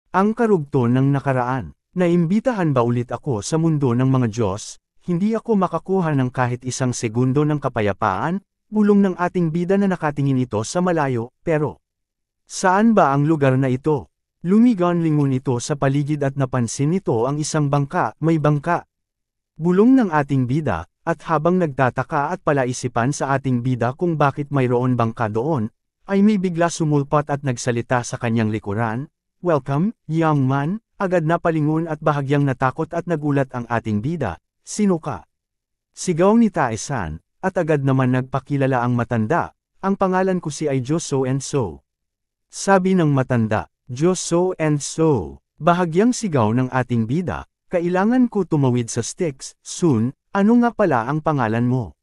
Ang karugtong ng nakaraan. Naimbitahan ba ulit ako sa mundo ng mga Diyos? Hindi ako makakuha ng kahit isang segundo ng kapayapaan, bulong ng ating bida na nakatingin ito sa malayo, pero saan ba ang lugar na ito? Lumigon-lingon ito sa paligid at napansin nito ang isang bangka, may bangka. Bulong ng ating bida, at habang nagtataka at palaisipan sa ating bida kung bakit mayroon bangka doon, ay may bigla sumulpat at nagsalita sa kanyang likuran, "Welcome, young man." Agad na palingon at bahagyang natakot at nagulat ang ating bida, "Sino ka?" Sigaw ni Taesan, at agad naman nagpakilala ang matanda, "Ang pangalan ko si ay Diyos so and so." Sabi ng matanda, "Diyos so and so." Bahagyang sigaw ng ating bida, "Kailangan ko tumawid sa Styx, soon, ano nga pala ang pangalan mo?"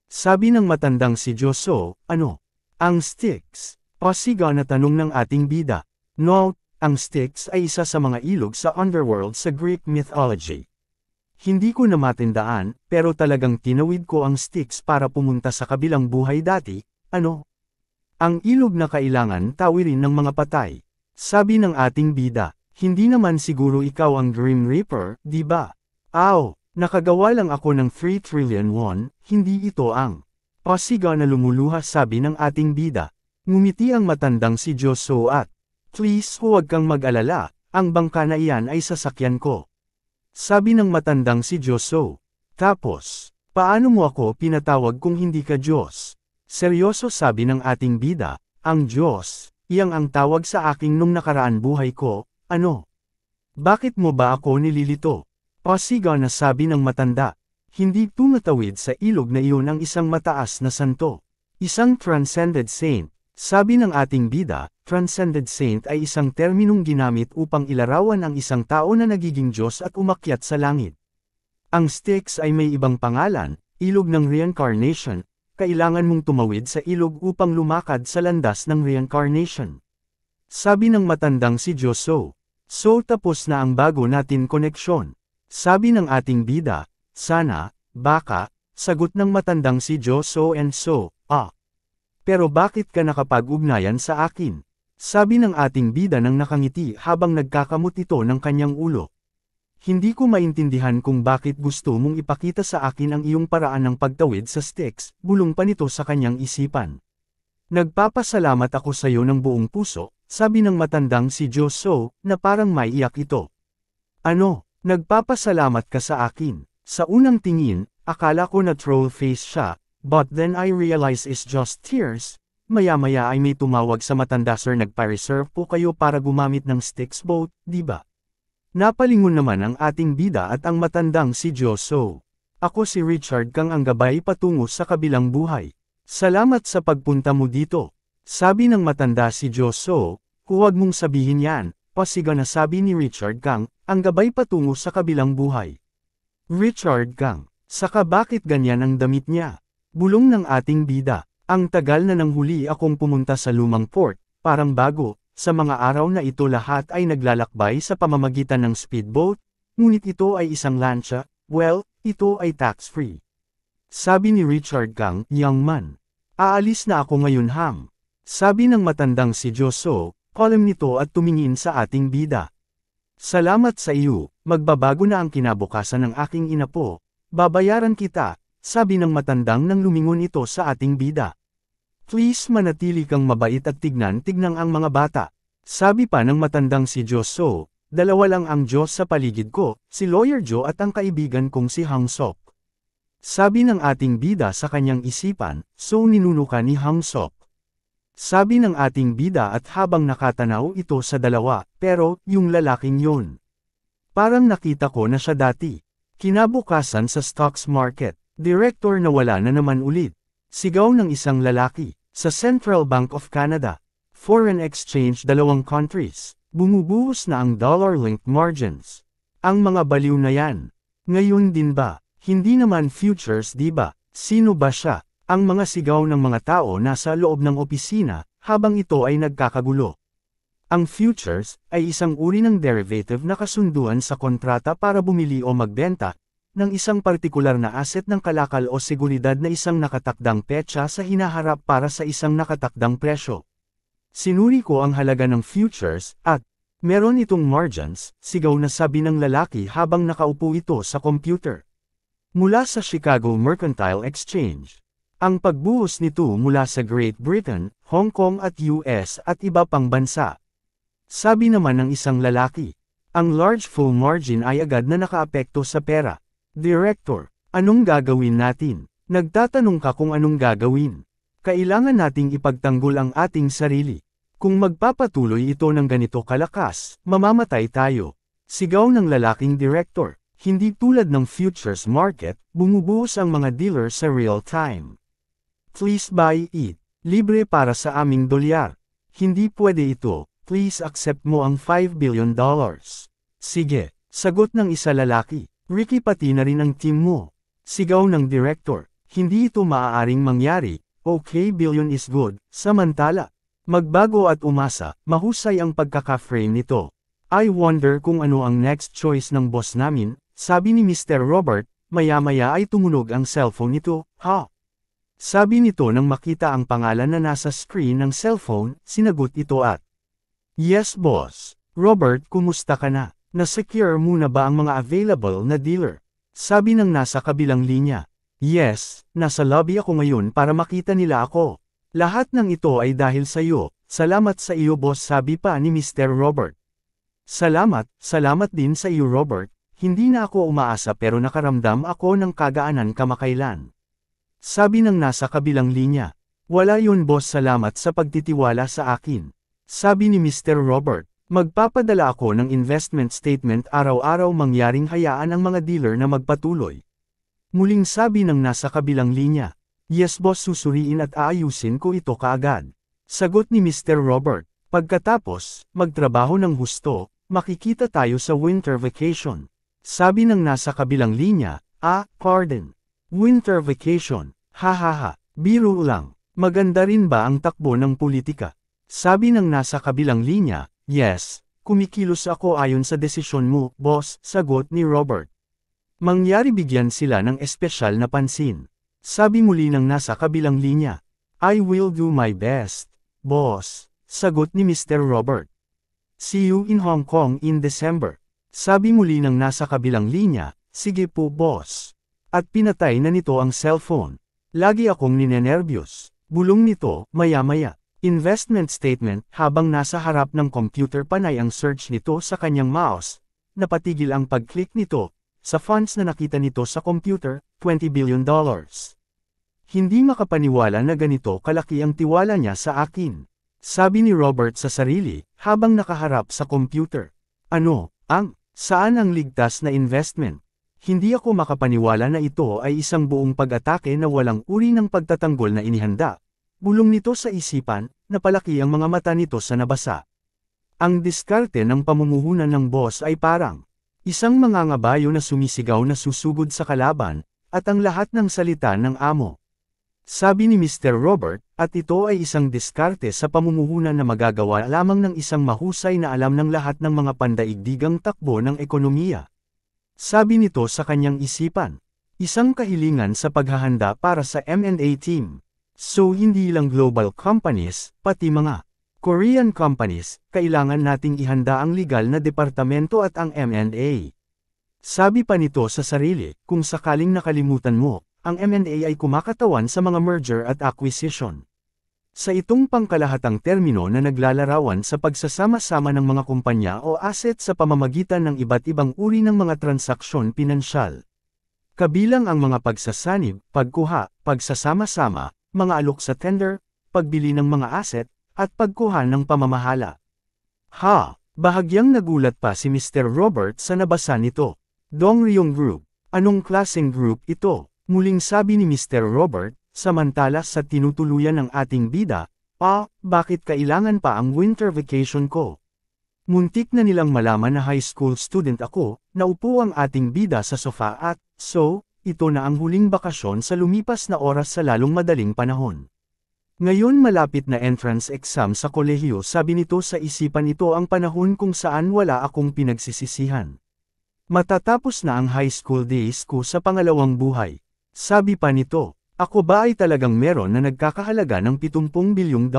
Sabi ng matandang si Joso, "Ano? Ang Styx?" Pasigaw na tanong ng ating bida. "No, ang Styx ay isa sa mga ilog sa underworld sa Greek mythology. Hindi ko na matindaan, pero talagang tinawid ko ang Styx para pumunta sa kabilang buhay dati, ano? Ang ilog na kailangan tawirin ng mga patay." Sabi ng ating bida, "Hindi naman siguro ikaw ang Grim Reaper, di ba?" "Aw, nakagawa lang ako ng 3 trillion won, hindi ito ang..." Pasigaw na lumuluha sabi ng ating bida. Ngumiti ang matandang si Joso at, "Please huwag kang mag-alala, ang bangka na iyan ay sasakyan ko." Sabi ng matandang si Joso. "Tapos, paano mo ako pinatawag kung hindi ka Diyos?" Seryoso sabi ng ating bida, "Ang Diyos, iyang ang tawag sa aking nung nakaraan buhay ko, ano? Bakit mo ba ako nililito?" Pasigaw na sabi ng matanda. "Hindi tumatawid sa ilog na iyon ang isang mataas na santo. Isang transcended saint." Sabi ng ating bida, transcended saint ay isang terminong ginamit upang ilarawan ang isang tao na nagiging Diyos at umakyat sa langit. Ang Styx ay may ibang pangalan, ilog ng reincarnation, kailangan mong tumawid sa ilog upang lumakad sa landas ng reincarnation. Sabi ng matandang si Joso. "So tapos na ang bago natin koneksyon." Sabi ng ating bida, "Sana, baka," sagot ng matandang si Joso and so, "Ah. Pero bakit ka nakapag-ugnayan sa akin?" Sabi ng ating bida nang nakangiti habang nagkakamot ito ng kanyang ulo. "Hindi ko maintindihan kung bakit gusto mong ipakita sa akin ang iyong paraan ng pagtawid sa Styx," bulong pa nito sa kanyang isipan. "Nagpapasalamat ako sa iyo ng buong puso," sabi ng matandang si Joso, na parang maiiyak ito. "Ano, nagpapasalamat ka sa akin?" Sa unang tingin, akala ko na troll face siya, but then I realize it's just tears. Maya-maya ay may tumawag sa matanda, "Sir, nagpa-reserve po kayo para gumamit ng Styx boat, di ba?" Napalingon naman ang ating bida at ang matandang si Joso. "Ako si Richard Kang, ang gabay patungo sa kabilang buhay. Salamat sa pagpunta mo dito." Sabi ng matanda si Joso, "Huwag mong sabihin yan," pasigaw na sabi ni Richard Kang, "ang gabay patungo sa kabilang buhay." Richard Kang, saka bakit ganyan ang damit niya? Bulong ng ating bida, "Ang tagal na nang huli akong pumunta sa lumang port, parang bago, sa mga araw na ito lahat ay naglalakbay sa pamamagitan ng speedboat, ngunit ito ay isang lancha, well, ito ay tax-free." Sabi ni Richard Kang, "Young man, aalis na ako ngayon ham." Sabi ng matandang si Joso, kalm nito at tumingin sa ating bida. "Salamat sa iyo, magbabago na ang kinabukasan ng aking ina po, babayaran kita." Sabi ng matandang nang lumingon ito sa ating bida. "Please manatili kang mabait at tignan-tignang ang mga bata." Sabi pa ng matandang si Joso, "Dalawa lang ang Diyos sa paligid ko, si Lawyer Joe at ang kaibigan kong si Hang Sok." Sabi ng ating bida sa kanyang isipan, "So ninunuka ni Hang Sok." Sabi ng ating bida at habang nakatanaw ito sa dalawa, "Pero, yung lalaking yun. Parang nakita ko na siya dati." Kinabukasan sa stocks market, Director na wala na naman ulit. Sigaw ng isang lalaki, sa Central Bank of Canada. Foreign exchange dalawang countries. Bumubuhos na ang dollar-linked margins. Ang mga baliw na yan. Ngayon din ba? Hindi naman futures, di ba? Sino ba siya? Ang mga sigaw ng mga tao nasa loob ng opisina, habang ito ay nagkakagulo. Ang futures ay isang uri ng derivative na kasunduan sa kontrata para bumili o magbenta ng isang partikular na asset ng kalakal o seguridad na isang nakatakdang petsa sa hinaharap para sa isang nakatakdang presyo. Sinuri ko ang halaga ng futures, at Meron itong margins, sigaw na sabi ng lalaki habang nakaupo ito sa computer. Mula sa Chicago Mercantile Exchange. Ang pagbuhos nito mula sa Great Britain, Hong Kong at US at iba pang bansa. Sabi naman ng isang lalaki. Ang large full margin ay agad na nakaapekto sa pera. Director, anong gagawin natin? Nagtatanong ka kung anong gagawin. Kailangan nating ipagtanggol ang ating sarili. Kung magpapatuloy ito ng ganito kalakas, mamamatay tayo. Sigaw ng lalaking director. Hindi tulad ng futures market, bumubuhos ang mga dealer sa real time. Please buy it. Libre para sa aming dolyar. Hindi pwede ito, please accept mo ang $5 billion. Sige, sagot ng isa lalaki. Ricky pati na rin ang team mo. Sigaw ng director. Hindi ito maaaring mangyari, okay billion is good, samantala. Magbago at umasa, mahusay ang pagkaka-frame nito. I wonder kung ano ang next choice ng boss namin, sabi ni Mr. Robert, maya-maya ay tumunog ang cellphone nito, ha? Sabi nito nang makita ang pangalan na nasa screen ng cellphone, sinagot ito at, yes boss. Robert, kumusta ka na? Na-secure muna ba ang mga available na dealer? Sabi ng nasa kabilang linya. Yes, nasa lobby ako ngayon para makita nila ako. Lahat ng ito ay dahil sa iyo. Salamat sa iyo boss, sabi pa ni Mr. Robert. Salamat din sa iyo Robert. Hindi na ako umaasa pero nakaramdam ako ng kagaanan kamakailan. Sabi ng nasa kabilang linya. Wala yun boss, salamat sa pagtitiwala sa akin. Sabi ni Mr. Robert. Magpapadala ako ng investment statement araw-araw, mangyaring hayaan ang mga dealer na magpatuloy. Muling sabi ng nasa kabilang linya. Yes boss, susuriin at aayusin ko ito kaagad. Sagot ni Mr. Robert. Pagkatapos, magtrabaho ng husto, makikita tayo sa winter vacation. Sabi ng nasa kabilang linya, pardon. Winter vacation, hahaha, biro lang. Maganda rin ba ang takbo ng politika? Sabi ng nasa kabilang linya, yes, kumikilos ako ayon sa desisyon mo, boss, sagot ni Robert. Mangyari bigyan sila ng espesyal na pansin. Sabi muli ng nasa kabilang linya. I will do my best, boss, sagot ni Mr. Robert. See you in Hong Kong in December. Sabi muli ng nasa kabilang linya, sige po boss. At pinatay na nito ang cellphone. Lagi akong ninenervyos. Bulong nito, maya-maya. Investment statement, habang nasa harap ng computer panay ang search nito sa kanyang mouse. Napatigil ang pag-click nito. Sa funds na nakita nito sa computer, $20 billion. Hindi makapaniwala na ganito kalaki ang tiwala niya sa akin. Sabi ni Robert sa sarili, habang nakaharap sa computer. Saan ang ligtas na investment? Hindi ako makapaniwala na ito ay isang buong pag-atake na walang uri ng pagtatanggol na inihanda. Bulong nito sa isipan, napalaki ang mga mata nito sa nabasa. Ang diskarte ng pamumuhunan ng boss ay parang isang mangangabayo na sumisigaw na susugod sa kalaban, at ang lahat ng salita ng amo. Sabi ni Mr. Robert, at ito ay isang diskarte sa pamumuhunan na magagawa lamang ng isang mahusay na alam ng lahat ng mga pandaigdigang takbo ng ekonomiya. Sabi nito sa kanyang isipan, isang kahilingan sa paghahanda para sa M&A team. So hindi lang global companies, pati mga Korean companies, kailangan nating ihanda ang legal na departamento at ang M&A. Sabi pa nito sa sarili, kung sakaling nakalimutan mo, ang M&A ay kumakatawan sa mga merger at acquisition. Sa itong pangkalahatang termino na naglalarawan sa pagsasama-sama ng mga kumpanya o asset sa pamamagitan ng iba't ibang uri ng mga transaksyon pinansyal. Kabilang ang mga pagsasanib, pagkuha, pagsasama-sama, mga alok sa tender, pagbili ng mga asset, at pagkuha ng pamamahala. Bahagyang nagulat pa si Mr. Robert sa nabasa nito. Dongryong Group. Anong klaseng group ito? Muling sabi ni Mr. Robert, samantala sa tinutuluyan ng ating bida, bakit kailangan pa ang winter vacation ko? Muntik na nilang malaman na high school student ako, naupo ang ating bida sa sofa at, ito na ang huling bakasyon sa lumipas na oras sa lalong madaling panahon. Ngayon malapit na entrance exam sa kolehiyo, sabi nito sa isipan, ito ang panahon kung saan wala akong pinagsisisihan. Matatapos na ang high school days ko sa pangalawang buhay. Sabi pa nito, ako ba ay talagang meron na nagkakahalaga ng $70 bilyong?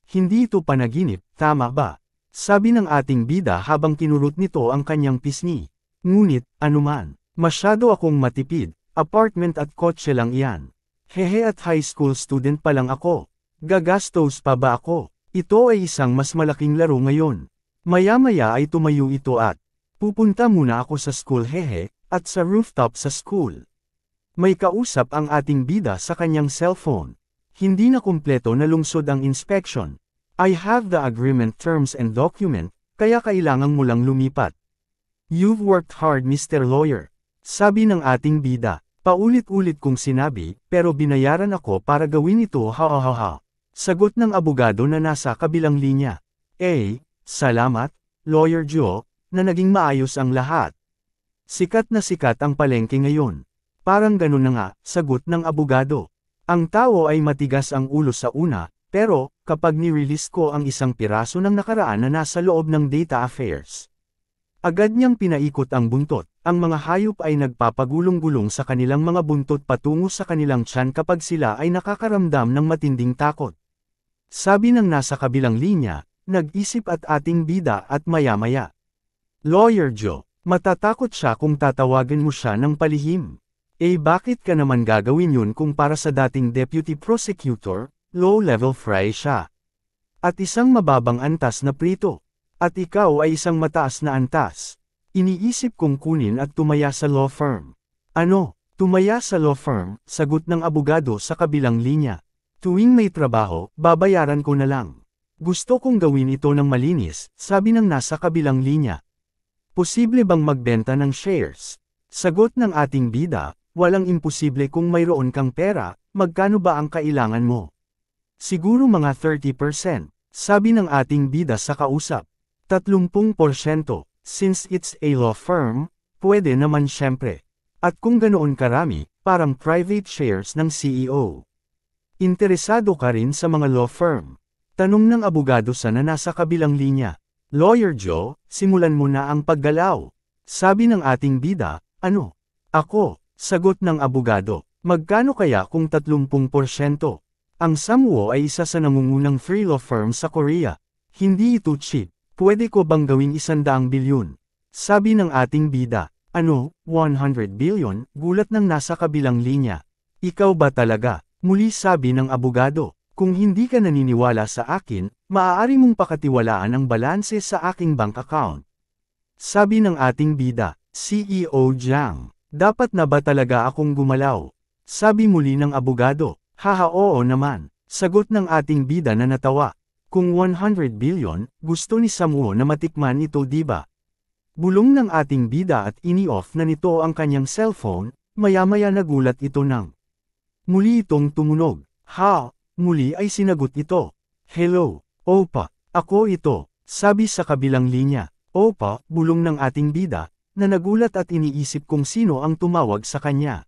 Hindi ito panaginip, tama ba? Sabi ng ating bida habang kinurot nito ang kanyang pisngi. Ngunit, anuman, masyado akong matipid, apartment at kotse lang iyan. Hehe at high school student pa lang ako. Gagastos pa ba ako? Ito ay isang mas malaking laro ngayon. Maya-maya ay tumayo ito at, pupunta muna ako sa school hehe, at sa rooftop sa school. May kausap ang ating bida sa kanyang cellphone. Hindi na kumpleto na lungsod ang inspection. I have the agreement terms and document, kaya kailangang mo lang lumipat. You've worked hard Mr. Lawyer. Sabi ng ating bida. Paulit-ulit kong sinabi, pero binayaran ako para gawin ito ha. Sagot ng abogado na nasa kabilang linya. Salamat, Lawyer Joe, na naging maayos ang lahat. Sikat na sikat ang palengke ngayon. Parang ganun na nga, sagot ng abogado. Ang tao ay matigas ang ulo sa una, pero, kapag ni-release ko ang isang piraso ng nakaraan na nasa loob ng data affairs. Agad niyang pinaikot ang buntot. Ang mga hayop ay nagpapagulong-gulong sa kanilang mga buntot patungo sa kanilang tiyan kapag sila ay nakakaramdam ng matinding takot. Sabi ng nasa kabilang linya, nag-isip at ating bida at maya-maya. Lawyer Joe, matatakot siya kung tatawagan mo siya ng palihim. Bakit ka naman gagawin yun kung para sa dating deputy prosecutor, low-level fry siya? At isang mababang antas na prito. At ikaw ay isang mataas na antas. Iniisip kong kunin at tumaya sa law firm. Ano? Tumaya sa law firm, sagot ng abogado sa kabilang linya. Tuwing may trabaho, babayaran ko na lang. Gusto kong gawin ito ng malinis, sabi ng nasa kabilang linya. Posible bang magbenta ng shares? Sagot ng ating bida, walang imposible kung mayroon kang pera, magkano ba ang kailangan mo? Siguro mga 30%, sabi ng ating bida sa kausap. 30%. Since it's a law firm, pwede naman syempre. At kung ganoon karami, parang private shares ng CEO. Interesado ka rin sa mga law firm? Tanong ng abogado sa nasa kabilang linya. Lawyer Joe, simulan mo na ang paggalaw. Sabi ng ating bida, ano? Ako, sagot ng abogado. Magkano kaya kung 30%? Ang Samwo ay isa sa nangungunang free law firm sa Korea. Hindi ito cheap. Pwede ko bang gawing 100 bilyon? Sabi ng ating bida. Ano, 100 billion? Gulat ng nasa kabilang linya. Ikaw ba talaga? Muli sabi ng abogado. Kung hindi ka naniniwala sa akin, maaari mong pakatiwalaan ang balanse sa aking bank account. Sabi ng ating bida. CEO Jiang. Dapat na ba talaga akong gumalaw? Sabi muli ng abogado. Haha oo naman. Sagot ng ating bida na natawa. Kung 100 billion, gusto ni Samwo na matikman ito diba? Bulong ng ating bida at ini-off na nito ang kanyang cellphone, maya-maya nagulat ito nang. Muli itong tumunog. Ha? Muli ay sinagot ito. Hello, Opa, ako ito, sabi sa kabilang linya. Opa, bulong ng ating bida, na nagulat at iniisip kung sino ang tumawag sa kanya.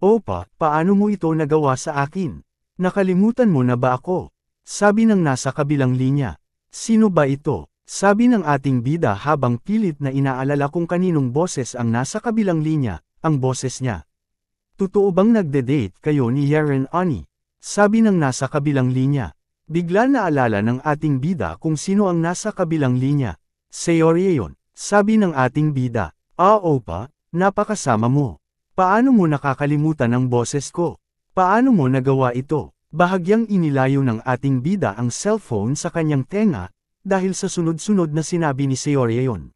Opa, paano mo ito nagawa sa akin? Nakalimutan mo na ba ako? Sabi ng nasa kabilang linya. Sino ba ito? Sabi ng ating bida habang pilit na inaalala kung kaninong boses ang nasa kabilang linya, ang boses niya. Totoo bang nagde-date kayo ni Yeren Ani? Sabi ng nasa kabilang linya. Bigla naalala ng ating bida kung sino ang nasa kabilang linya. Seoryeon, sabi ng ating bida. Opa, napakasama mo. Paano mo nakakalimutan ang boses ko? Paano mo nagawa ito? Bahagyang inilayo ng ating bida ang cellphone sa kanyang tenga, dahil sa sunod-sunod na sinabi ni Seoryeon.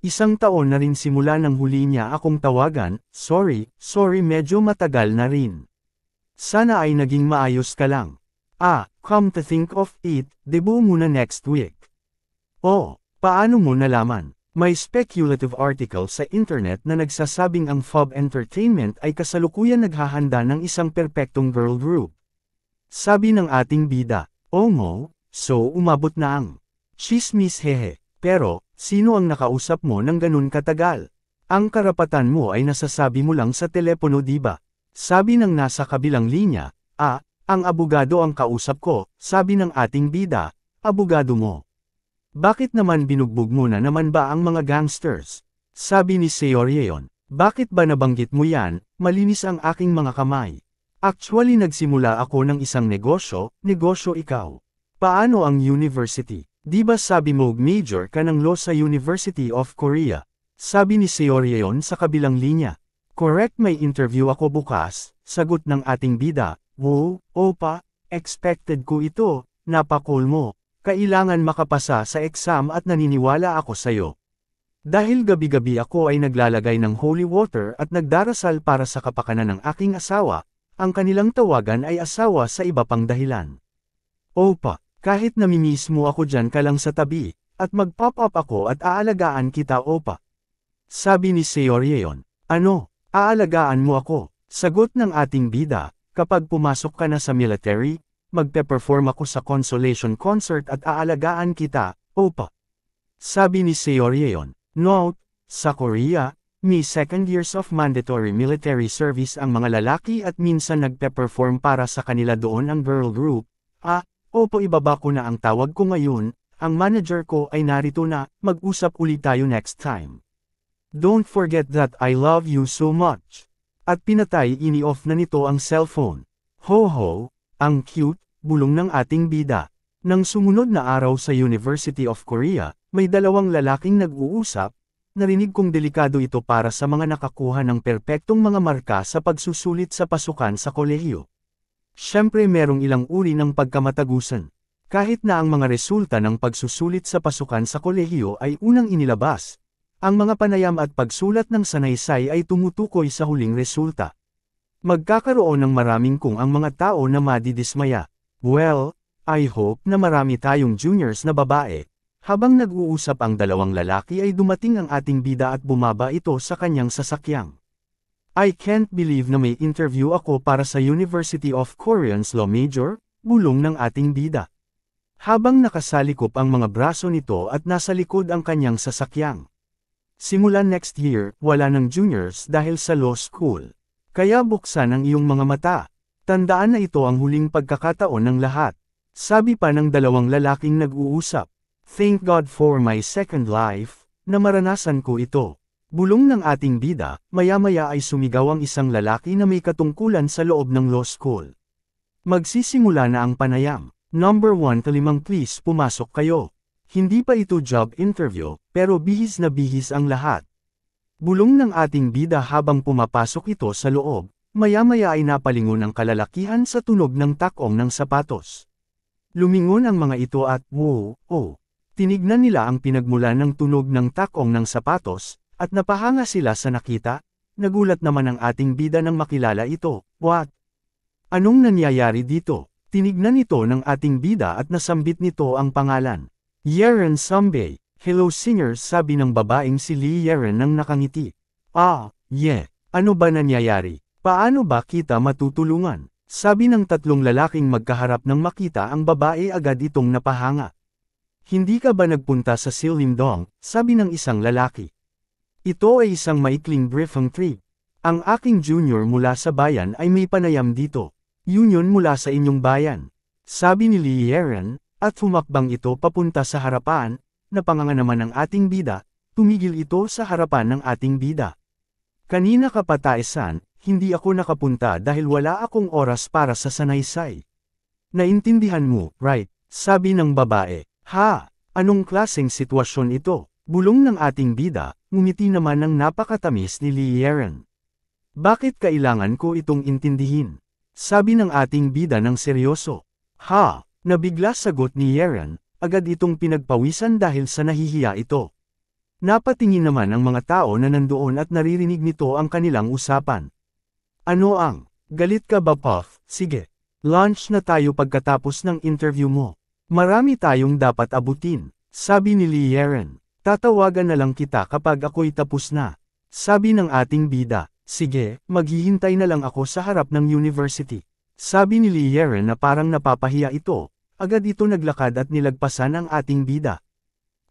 Isang taon na rin simula nang huli niya akong tawagan, sorry medyo matagal na rin. Sana ay naging maayos ka lang. Come to think of it, debut muna next week. Paano mo nalaman? May speculative article sa internet na nagsasabing ang FOB Entertainment ay kasalukuyan naghahanda ng isang perpektong girl group. Sabi ng ating bida, so umabot na ang chismis hehe. Pero, sino ang nakausap mo ng ganun katagal? Ang karapatan mo ay nasasabi mo lang sa telepono diba? Sabi ng nasa kabilang linya, ang abogado ang kausap ko, sabi ng ating bida, abogado mo. Bakit naman binugbog mo na naman ba ang mga gangsters? Sabi ni Seoryeon, bakit ba nabanggit mo yan, malinis ang aking mga kamay. Actually nagsimula ako ng isang negosyo ikaw. Paano ang university? Di ba sabi mo major ka ng law sa University of Korea? Sabi ni Seoryeon sa kabilang linya. Correct, may interview ako bukas, sagot ng ating bida. Wow, opa, expected ko ito, napakul mo. Kailangan makapasa sa exam at naniniwala ako sayo. Dahil gabi-gabi ako ay naglalagay ng holy water at nagdarasal para sa kapakanan ng aking asawa, ang kanilang tawagan ay asawa sa iba pang dahilan. Opa, kahit namimiss mo ako dyan ka lang sa tabi, at mag-pop up ako at aalagaan kita opa. Sabi ni Seoryeon. Ano, aalagaan mo ako? Sagot ng ating bida, kapag pumasok ka na sa military, magpe-perform ako sa consolation concert at aalagaan kita, opa. Sabi ni Seoryeon. Note, sa Korea, may 2 years of mandatory military service ang mga lalaki at minsan nagpe-perform para sa kanila doon ang girl group. Opo, ibaba ko na ang tawag ko ngayon, ang manager ko ay narito na, mag-usap ulit tayo next time. Don't forget that I love you so much. At pinatay ini-off na nito ang cellphone. Ho, ang cute, bulong ng ating bida. Nang sumunod na araw sa University of Korea, may 2 lalaking nag-uusap, narinig kong delikado ito para sa mga nakakuha ng perpektong mga marka sa pagsusulit sa pasukan sa kolehiyo. Siyempre merong ilang uri ng pagkamatagusan. Kahit na ang mga resulta ng pagsusulit sa pasukan sa kolehiyo ay unang inilabas, ang mga panayam at pagsulat ng sanaysay ay tumutukoy sa huling resulta. Magkakaroon ng maraming kung ang mga tao na madidismaya. Well, I hope na marami tayong juniors na babae. Habang nag-uusap ang 2 lalaki ay dumating ang ating bida at bumaba ito sa kanyang sasakyang. I can't believe na may interview ako para sa University of Korean's Law Major, bulong ng ating bida. Habang nakasalikop ang mga braso nito at nasa likod ang kanyang sasakyang. Simula next year, wala ng juniors dahil sa law school. Kaya buksan ang iyong mga mata. Tandaan na ito ang huling pagkakataon ng lahat. Sabi pa ng 2 lalaking nag-uusap. Thank God for my second life, na maranasan ko ito. Bulong ng ating bida, maya-maya ay sumigaw ang isang lalaki na may katungkulan sa loob ng law school. Magsisimula na ang panayam. Number 1 to 5 please pumasok kayo. Hindi pa ito job interview, pero bihis na bihis ang lahat. Bulong ng ating bida habang pumapasok ito sa loob, maya-maya ay napalingon ang kalalakihan sa tunog ng takong ng sapatos. Lumingon ang mga ito at, wow, tinignan nila ang pinagmulan ng tunog ng takong ng sapatos, at napahanga sila sa nakita. Nagulat naman ang ating bida nang makilala ito. What? Anong nangyayari dito? Tinignan ito ng ating bida at nasambit nito ang pangalan. Yeon Sunbae. Hello singers, sabi ng babaeng si Lee Yeon nang nakangiti. Ano ba nangyayari? Paano ba kita matutulungan? Sabi ng 3 lalaking magkaharap nang makita ang babae agad itong napahanga. Hindi ka ba nagpunta sa Sillimdong? Sabi ng isang lalaki. Ito ay isang maikling briefing trip. Ang aking junior mula sa bayan ay may panayam dito. Union mula sa inyong bayan. Sabi ni Lee Yeon, at humakbang ito papunta sa harapan, napanganga naman ng ating bida, tumigil ito sa harapan ng ating bida. Kanina ka pa Taesan, hindi ako nakapunta dahil wala akong oras para sa sanaysay. Naintindihan mo, right? Sabi ng babae. Ha, anong klaseng sitwasyon ito? Bulong ng ating bida, ngumiti naman ng napakatamis ni Lee Yeon. Bakit kailangan ko itong intindihin? Sabi ng ating bida ng seryoso. Ha, nabigla sagot ni Yeon, agad itong pinagpawisan dahil sa nahihiya ito. Napatingin naman ang mga tao na nandoon at naririnig nito ang kanilang usapan. Ano ang, galit ka ba Puff? Sige, lunch na tayo pagkatapos ng interview mo. Marami tayong dapat abutin, sabi ni Lee Yeon. Tatawagan na lang kita kapag ako'y tapos na. Sabi ng ating bida. Sige, maghihintay na lang ako sa harap ng university. Sabi ni Lee Yeon na parang napapahiya ito. Agad ito naglakad at nilagpasan ang ating bida.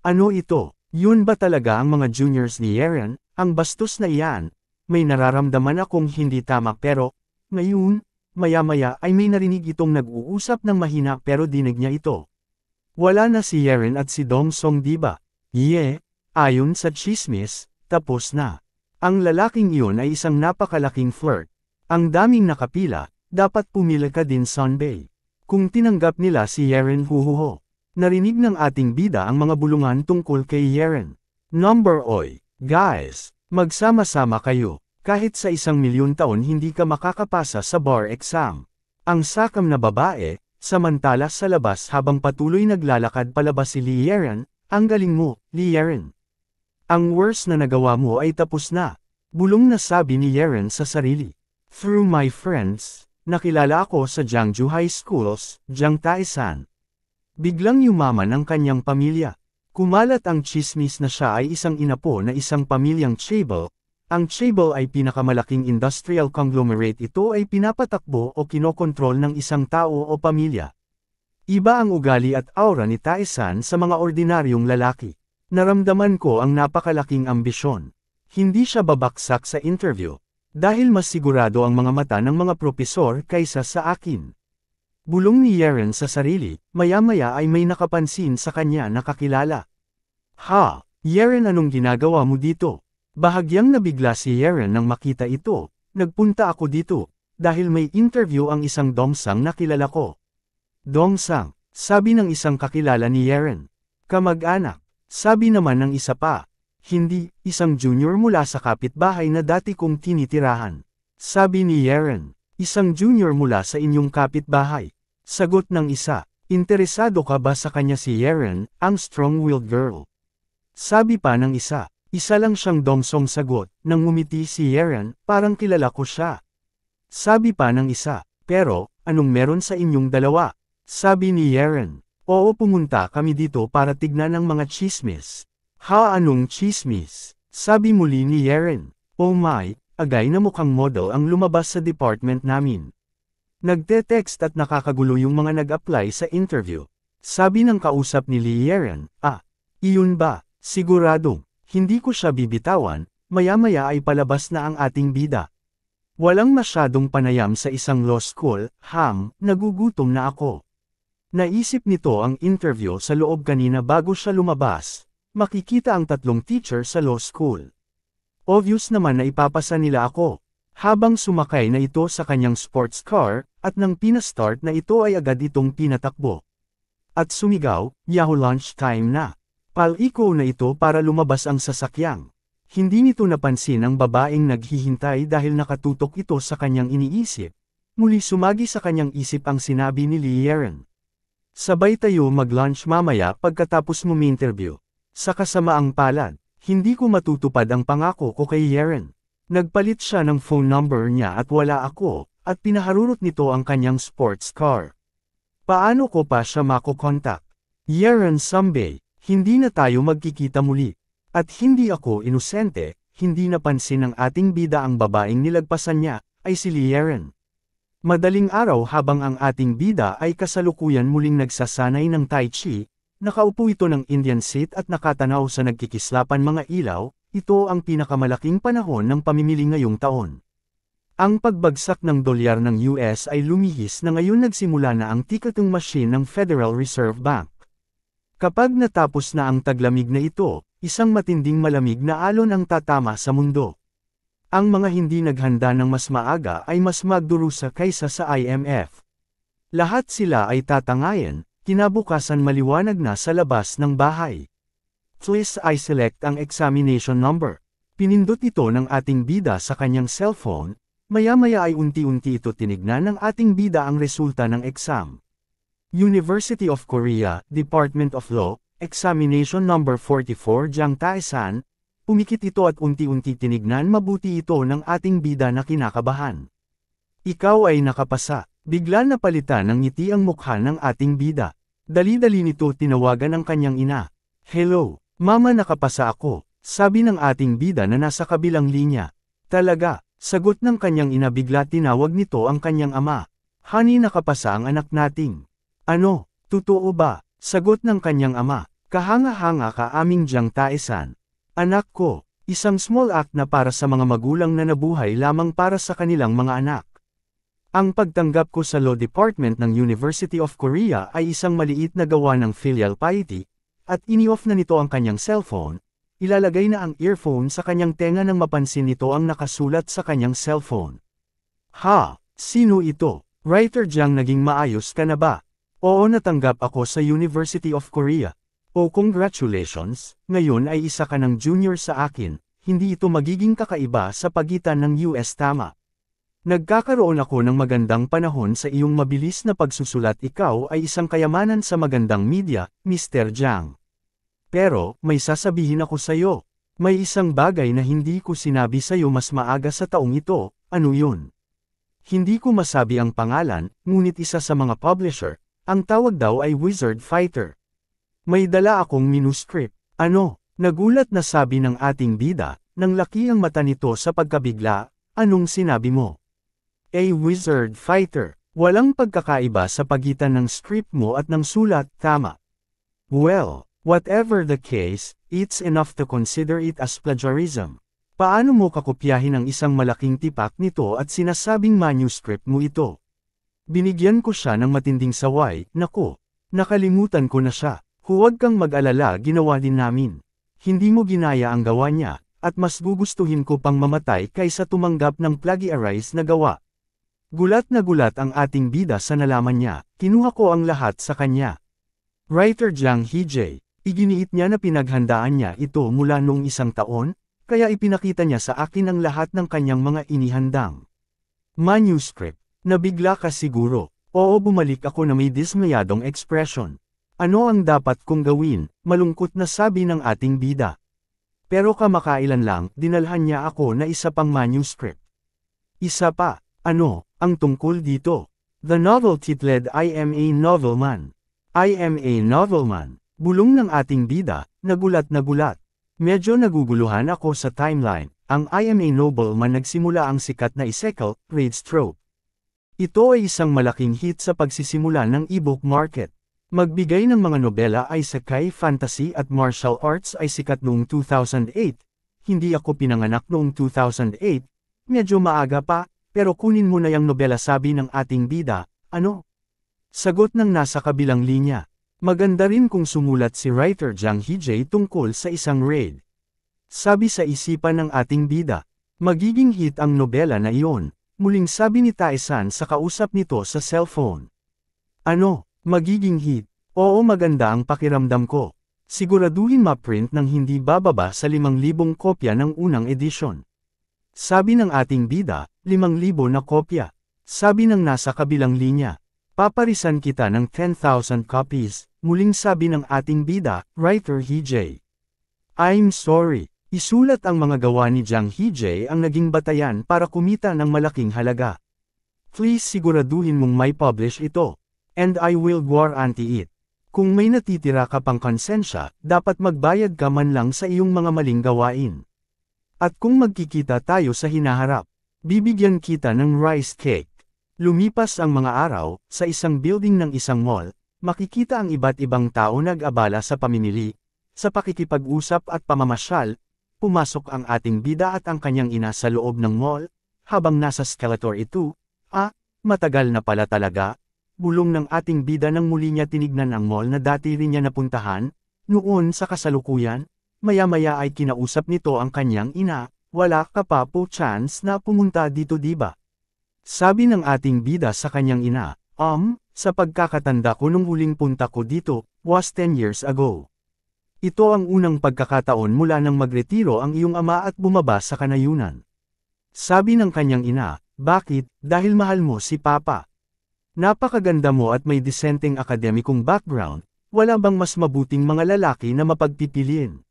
Ano ito? Yun ba talaga ang mga juniors ni Yeon? Ang bastos na iyan. May nararamdaman akong hindi tama pero, ngayon, maya-maya ay may narinig itong nag-uusap ng mahina pero dinig niya ito. Wala na si Yeon at si Dong Song diba? Ayon sa chismis, tapos na. Ang lalaking iyon ay isang napakalaking flirt. Ang daming nakapila, dapat pumila ka din Sunbae. Kung tinanggap nila si Yeon huhuho. Narinig ng ating bida ang mga bulungan tungkol kay Yeren. Number oy, guys, magsama-sama kayo. Kahit sa 1,000,000 taon hindi ka makakapasa sa bar exam. Ang sakam na babae, samantala sa labas habang patuloy naglalakad palabas si Lee Yeren, ang galing mo, Lee Yeren. Ang worst na nagawa mo ay tapos na. Bulong na sabi ni Yeren sa sarili. Through my friends, nakilala ako sa Jiangju High Schools, Jiang Taesan. Biglang yumaman ang kanyang pamilya. Kumalat ang chismis na siya ay isang inapo na isang pamilyang chaebol. Ang chaebol ay pinakamalaking industrial conglomerate. Ito ay pinapatakbo o kinokontrol ng isang tao o pamilya. Iba ang ugali at aura ni Taesan sa mga ordinaryong lalaki. Naramdaman ko ang napakalaking ambisyon. Hindi siya babaksak sa interview, dahil mas sigurado ang mga mata ng mga propesor kaysa sa akin. Bulong ni Yeren sa sarili, maya-maya ay may nakapansin sa kanya na kakilala. Ha, Yeren, anong ginagawa mo dito? Bahagyang nabigla si Yeren nang makita ito. Nagpunta ako dito, dahil may interview ang isang dongsang na kilala ko. Dongsang, sabi ng isang kakilala ni Yeren. Kamag-anak. Sabi naman ng isa pa, hindi, isang junior mula sa kapitbahay na dati kong tinitirahan. Sabi ni Yeren, isang junior mula sa inyong kapitbahay. Sagot ng isa, interesado ka ba sa kanya? Si Yeren, ang strong-willed girl. Sabi pa ng isa lang siyang dongsong sagot. Nang ngumiti si Yeren, parang kilala ko siya. Sabi pa ng isa, pero, anong meron sa inyong dalawa? Sabi ni Yeren. Oo, pumunta kami dito para tignan ang mga chismis. Ha, anong chismis? Sabi muli ni Yeren. Oh my, agay na mukhang model ang lumabas sa department namin. Nagte-text at nakakagulo yung mga nag-apply sa interview. Sabi ng kausap ni Lee Yeren, iyon ba? Sigurado, hindi ko siya bibitawan, maya-maya ay palabas na ang ating bida. Walang masyadong panayam sa isang law school, nagugutom na ako. Naisip nito ang interview sa loob kanina bago siya lumabas. Makikita ang 3 teacher sa law school. Obvious naman na ipapasa nila ako. Habang sumakay na ito sa kanyang sports car, at nang pinastart na ito ay agad itong pinatakbo. At sumigaw, Yahoo, lunch time na. Paliko na ito para lumabas ang sasakyang. Hindi nito napansin ang babaeng naghihintay dahil nakatutok ito sa kanyang iniisip. Muli sumagi sa kanyang isip ang sinabi ni Lee Yeren. Sabay tayo mag-lunch mamaya pagkatapos mo interview. Sa kasamaang palad, hindi ko matutupad ang pangako ko kay Yeren. Nagpalit siya ng phone number niya at wala ako, at pinaharurot nito ang kanyang sports car. Paano ko pa siya makokontak? Yeren, someday, hindi na tayo magkikita muli. At hindi ako inosente, hindi napansin ng ating bida ang babaeng nilagpasan niya, ay si Lee Yeren. Madaling araw habang ang ating bida ay kasalukuyan muling nagsasanay ng Tai Chi, nakaupo ito ng Indian seat at nakatanaw sa nagkikislapan mga ilaw, ito ang pinakamalaking panahon ng pamimili ngayong taon. Ang pagbagsak ng dolyar ng US ay lumihis na ngayon nagsimula na ang ticketing machine ng Federal Reserve Bank. Kapag natapos na ang taglamig na ito, isang matinding malamig na alon ang tatama sa mundo. Ang mga hindi naghanda ng mas maaga ay mas magdurusa kaysa sa IMF. Lahat sila ay tatangayan, kinabukasan maliwanag na sa labas ng bahay. Please I select ang examination number. Pinindot ito ng ating bida sa kanyang cellphone, maya-maya ay unti-unti ito tinignan ng ating bida ang resulta ng exam. University of Korea, Department of Law, examination number 44 Jiang Taesan. Pumikit ito at unti-unti tinignan mabuti ito ng ating bida na kinakabahan. Ikaw ay nakapasa. Bigla na palitan ng ngiti ang mukha ng ating bida. Dali-dali nito tinawagan ang kanyang ina. Hello, mama, nakapasa ako, sabi ng ating bida na nasa kabilang linya. Talaga, sagot ng kanyang ina. Bigla tinawag nito ang kanyang ama. Honey, nakapasa ang anak nating. Ano, totoo ba? Sagot ng kanyang ama. Kahanga-hanga ka, aming Jiang Taesan. Anak ko, isang small act na para sa mga magulang na nabuhay lamang para sa kanilang mga anak. Ang pagtanggap ko sa Law Department ng University of Korea ay isang maliit na gawa ng filial piety, at ini-off na nito ang kanyang cellphone, ilalagay na ang earphone sa kanyang tenga nang mapansin nito ang nakasulat sa kanyang cellphone. Ha, sino ito? Writer Jiang, naging maayos ka na ba? Oo, natanggap ako sa University of Korea. Oh, congratulations, ngayon ay isa ka ng junior sa akin, hindi ito magiging kakaiba sa pagitan ng US, tama. Nagkakaroon ako ng magandang panahon sa iyong mabilis na pagsusulat. Ikaw ay isang kayamanan sa magandang media, Mr. Jiang. Pero, may sasabihin ako sa iyo. May isang bagay na hindi ko sinabi sa iyo mas maaga sa taong ito, ano yun? Hindi ko masabi ang pangalan, ngunit isa sa mga publisher, ang tawag daw ay Wizard Fighter. May dala akong manuscript. Ano? Nagulat na sabi ng ating bida, nang laki ang mata nito sa pagkabigla. Anong sinabi mo? A Wizard Fighter. Walang pagkakaiba sa pagitan ng script mo at ng sulat, tama. Well, whatever the case, it's enough to consider it as plagiarism. Paano mo kakopyahin ang isang malaking tipak nito at sinasabing manuscript mo ito? Binigyan ko siya ng matinding saway. Naku, nakalimutan ko na siya. Huwag kang mag-alala, ginawa din namin. Hindi mo ginaya ang gawa niya, at mas gugustuhin ko pang mamatay kaysa tumanggap ng plagiarize na gawa. Gulat na gulat ang ating bida sa nalaman niya. Kinuha ko ang lahat sa kanya. Writer Jiang Hijie, iginiit niya na pinaghandaan niya ito mula noong 1 taon, kaya ipinakita niya sa akin ang lahat ng kanyang mga inihandang manuscript. Nabigla ka siguro. Oo, bumalik ako na may dismayadong ekspresyon. Ano ang dapat kong gawin? Malungkot na sabi ng ating bida. Pero kamakailan lang, dinalhan niya ako na isa pang manuscript. Isa pa. Ano? Ang tungkol dito. The novel titled I Am a Novelman. I Am a Novelman. Bulong ng ating bida, nagulat na gulat. Medyo naguguluhan ako sa timeline. Ang I Am a Nobleman nagsimula ang sikat na isekel, Rage Trope. Ito ay isang malaking hit sa pagsisimula ng e-book market. Magbigay ng mga nobela ay isekai, fantasy at martial arts ay sikat noong 2008. Hindi ako pinanganak noong 2008. Medyo maaga pa. Pero kunin mo na yung nobela, sabi ng ating bida. Ano? Sagot ng nasa kabilang linya. Maganda rin kung sumulat si writer Jiang Hijie tungkol sa isang raid. Sabi sa isipan ng ating bida. Magiging hit ang nobela na iyon. Muling sabi ni Tae-san sa kausap nito sa cellphone. Ano? Magiging hit? Oo, maganda ang pakiramdam ko. Siguraduhin ma-print ng hindi bababa sa 5,000 kopya ng unang edisyon. Sabi ng ating bida, 5,000 na kopya. Sabi ng nasa kabilang linya. Paparisan kita ng 10,000 copies, muling sabi ng ating bida, writer Hijie. I'm sorry. Isulat ang mga gawa ni Jiang Hijie ang naging batayan para kumita ng malaking halaga. Please siguraduhin mong may publish ito. And I will guarantee it. Kung may natitira ka pang konsensya, dapat magbayad ka man lang sa iyong mga maling gawain. At kung magkikita tayo sa hinaharap, bibigyan kita ng rice cake. Lumipas ang mga araw, sa isang building ng isang mall, makikita ang iba't ibang tao nag-abala sa pamimili, sa pakikipag-usap at pamamasyal. Pumasok ang ating bida at ang kanyang ina sa loob ng mall, habang nasa Skeletor ito. Matagal na pala talaga. Bulong ng ating bida nang muli niya tinignan ang mall na dati rin niya napuntahan. Noon sa kasalukuyan, maya-maya ay kinausap nito ang kanyang ina. Wala ka pa po chance na pumunta dito, diba? Sabi ng ating bida sa kanyang ina, sa pagkakatanda ko nung huling punta ko dito, was 10 years ago. Ito ang unang pagkakataon mula nang magretiro ang iyong ama at bumaba sa kanayunan. Sabi ng kanyang ina, bakit? Dahil mahal mo si Papa. Napakaganda mo at may disenteng akademikong background, wala bang mas mabuting mga lalaki na mapagpipiliin?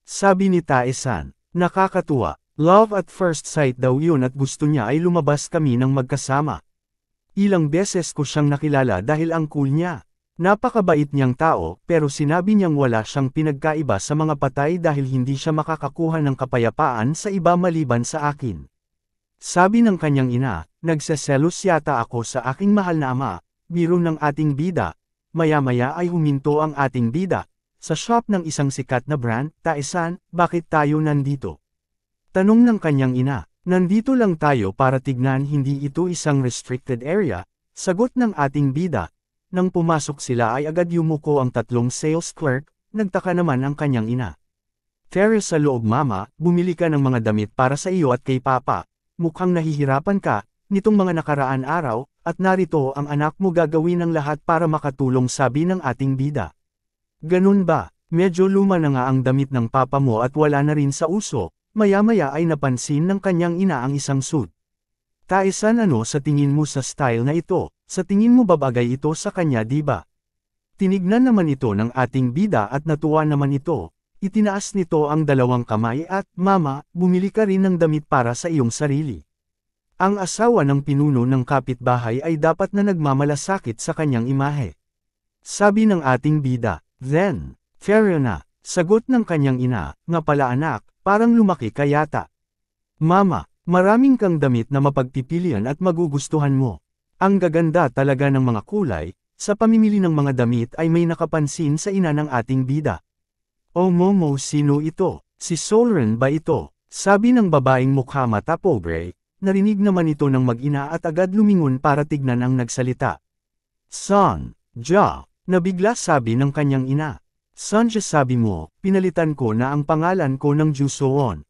Sabi ni Tae-san, nakakatuwa, love at first sight daw yun at gusto niya ay lumabas kami ng magkasama. Ilang beses ko siyang nakilala dahil ang cool niya. Napakabait niyang tao, pero sinabi niyang wala siyang pinagkaiba sa mga patay dahil hindi siya makakakuha ng kapayapaan sa iba maliban sa akin. Sabi ng kanyang ina, nagseselos yata ako sa aking mahal na ama, biro ng ating bida. Maya-maya ay huminto ang ating bida. Sa shop ng isang sikat na brand, Tae-san, bakit tayo nandito? Tanong ng kanyang ina, nandito lang tayo para tignan, hindi ito isang restricted area, sagot ng ating bida. Nang pumasok sila ay agad yumuko ang 3 sales clerk, nagtaka naman ang kanyang ina. Tara sa loob mama, bumili ka ng mga damit para sa iyo at kay Papa. Mukhang nahihirapan ka, nitong mga nakaraan araw, at narito ang anak mo gagawin ng lahat para makatulong, sabi ng ating bida. Ganun ba? Medyo luma na nga ang damit ng papa mo at wala na rin sa uso, maya-maya ay napansin ng kanyang ina ang isang suit. Tae-san, ano sa tingin mo sa style na ito? Sa tingin mo babagay ito sa kanya, di ba? Tinignan naman ito ng ating bida at natuwa naman ito. Itinaas nito ang dalawang kamay at, "Mama, bumili ka rin ng damit para sa iyong sarili." Ang asawa ng pinuno ng kapitbahay ay dapat na nagmamalasakit sa kanyang imahe. Sabi ng ating bida, "Then, fair na," sagot ng kanyang ina, "Nga pala anak, parang lumaki ka yata. Mama, maraming kang damit na mapagpipilian at magugustuhan mo. Ang gaganda talaga ng mga kulay." Sa pamimili ng mga damit ay may nakapansin sa ina ng ating bida. "Oh Momo, sino ito? Si Solren ba ito?" Sabi ng babaeng mukha mata pobre. Narinig naman ito ng mag-ina at agad lumingon para tignan ang nagsalita. "Son, Ja," nabigla sabi ng kanyang ina. "Son Ja, sabi mo, pinalitan ko na ang pangalan ko ng Ju Soon."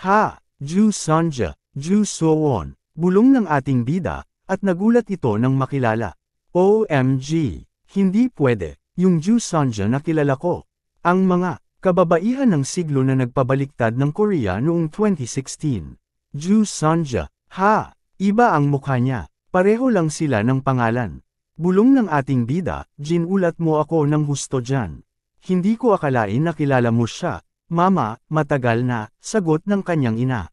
"Ha, Ju Sonja, Ju Soon," bulong ng ating bida, at nagulat ito nang makilala. "OMG, hindi pwede, yung Ju Sonja na kilala ko." Ang mga kababaihan ng siglo na nagpabaliktad ng Korea noong 2016. Ju Sonja, ha, iba ang mukha niya, pareho lang sila ng pangalan. Bulong ng ating bida, "Ginulat mo ako ng husto dyan. Hindi ko akalain na kilala mo siya." "Mama, matagal na," sagot ng kanyang ina.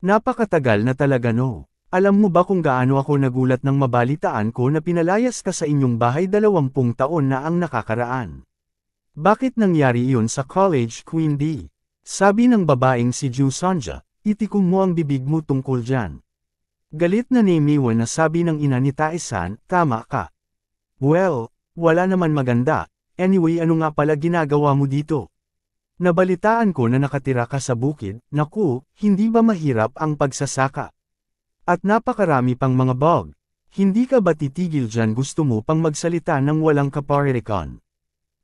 "Napakatagal na talaga, no? Alam mo ba kung gaano ako nagulat nang mabalitaan ko na pinalayas ka sa inyong bahay 20 taon na ang nakakaraan? Bakit nangyari iyon sa college, Queen D?" Sabi ng babaeng si Ju Sonja, "Itikom mo ang bibig mo tungkol dyan." Galit na ni Miwon na sabi ng ina ni Tae-san, "Tama ka. Well, wala naman maganda. Anyway, ano nga pala ginagawa mo dito? Nabalitaan ko na nakatira ka sa bukid." "Naku, hindi ba mahirap ang pagsasaka? At napakarami pang mga bog. Hindi ka ba titigil dyan, gusto mo pang magsalita ng walang kaparirikan?"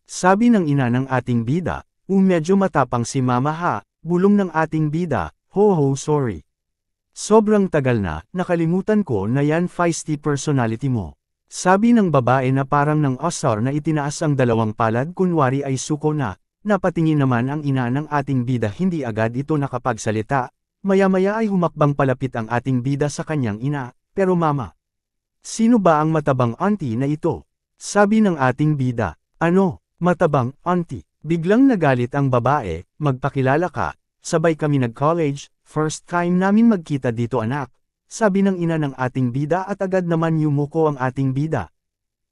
Sabi ng ina ng ating bida. Medyo matapang si mama ha," bulong ng ating bida. "Ho, sorry. Sobrang tagal na, nakalimutan ko na yan feisty personality mo." Sabi ng babae na parang ng asar na itinaas ang dalawang palad kunwari ay suko na. Napatingin naman ang ina ng ating bida, hindi agad ito nakapagsalita. Maya-maya ay humakbang palapit ang ating bida sa kanyang ina. "Pero mama, sino ba ang matabang auntie na ito?" Sabi ng ating bida. "Ano, matabang auntie?" Biglang nagalit ang babae. "Magpakilala ka, sabay kami nag-college, first time namin magkita dito anak." Sabi ng ina ng ating bida at agad naman yumuko ang ating bida.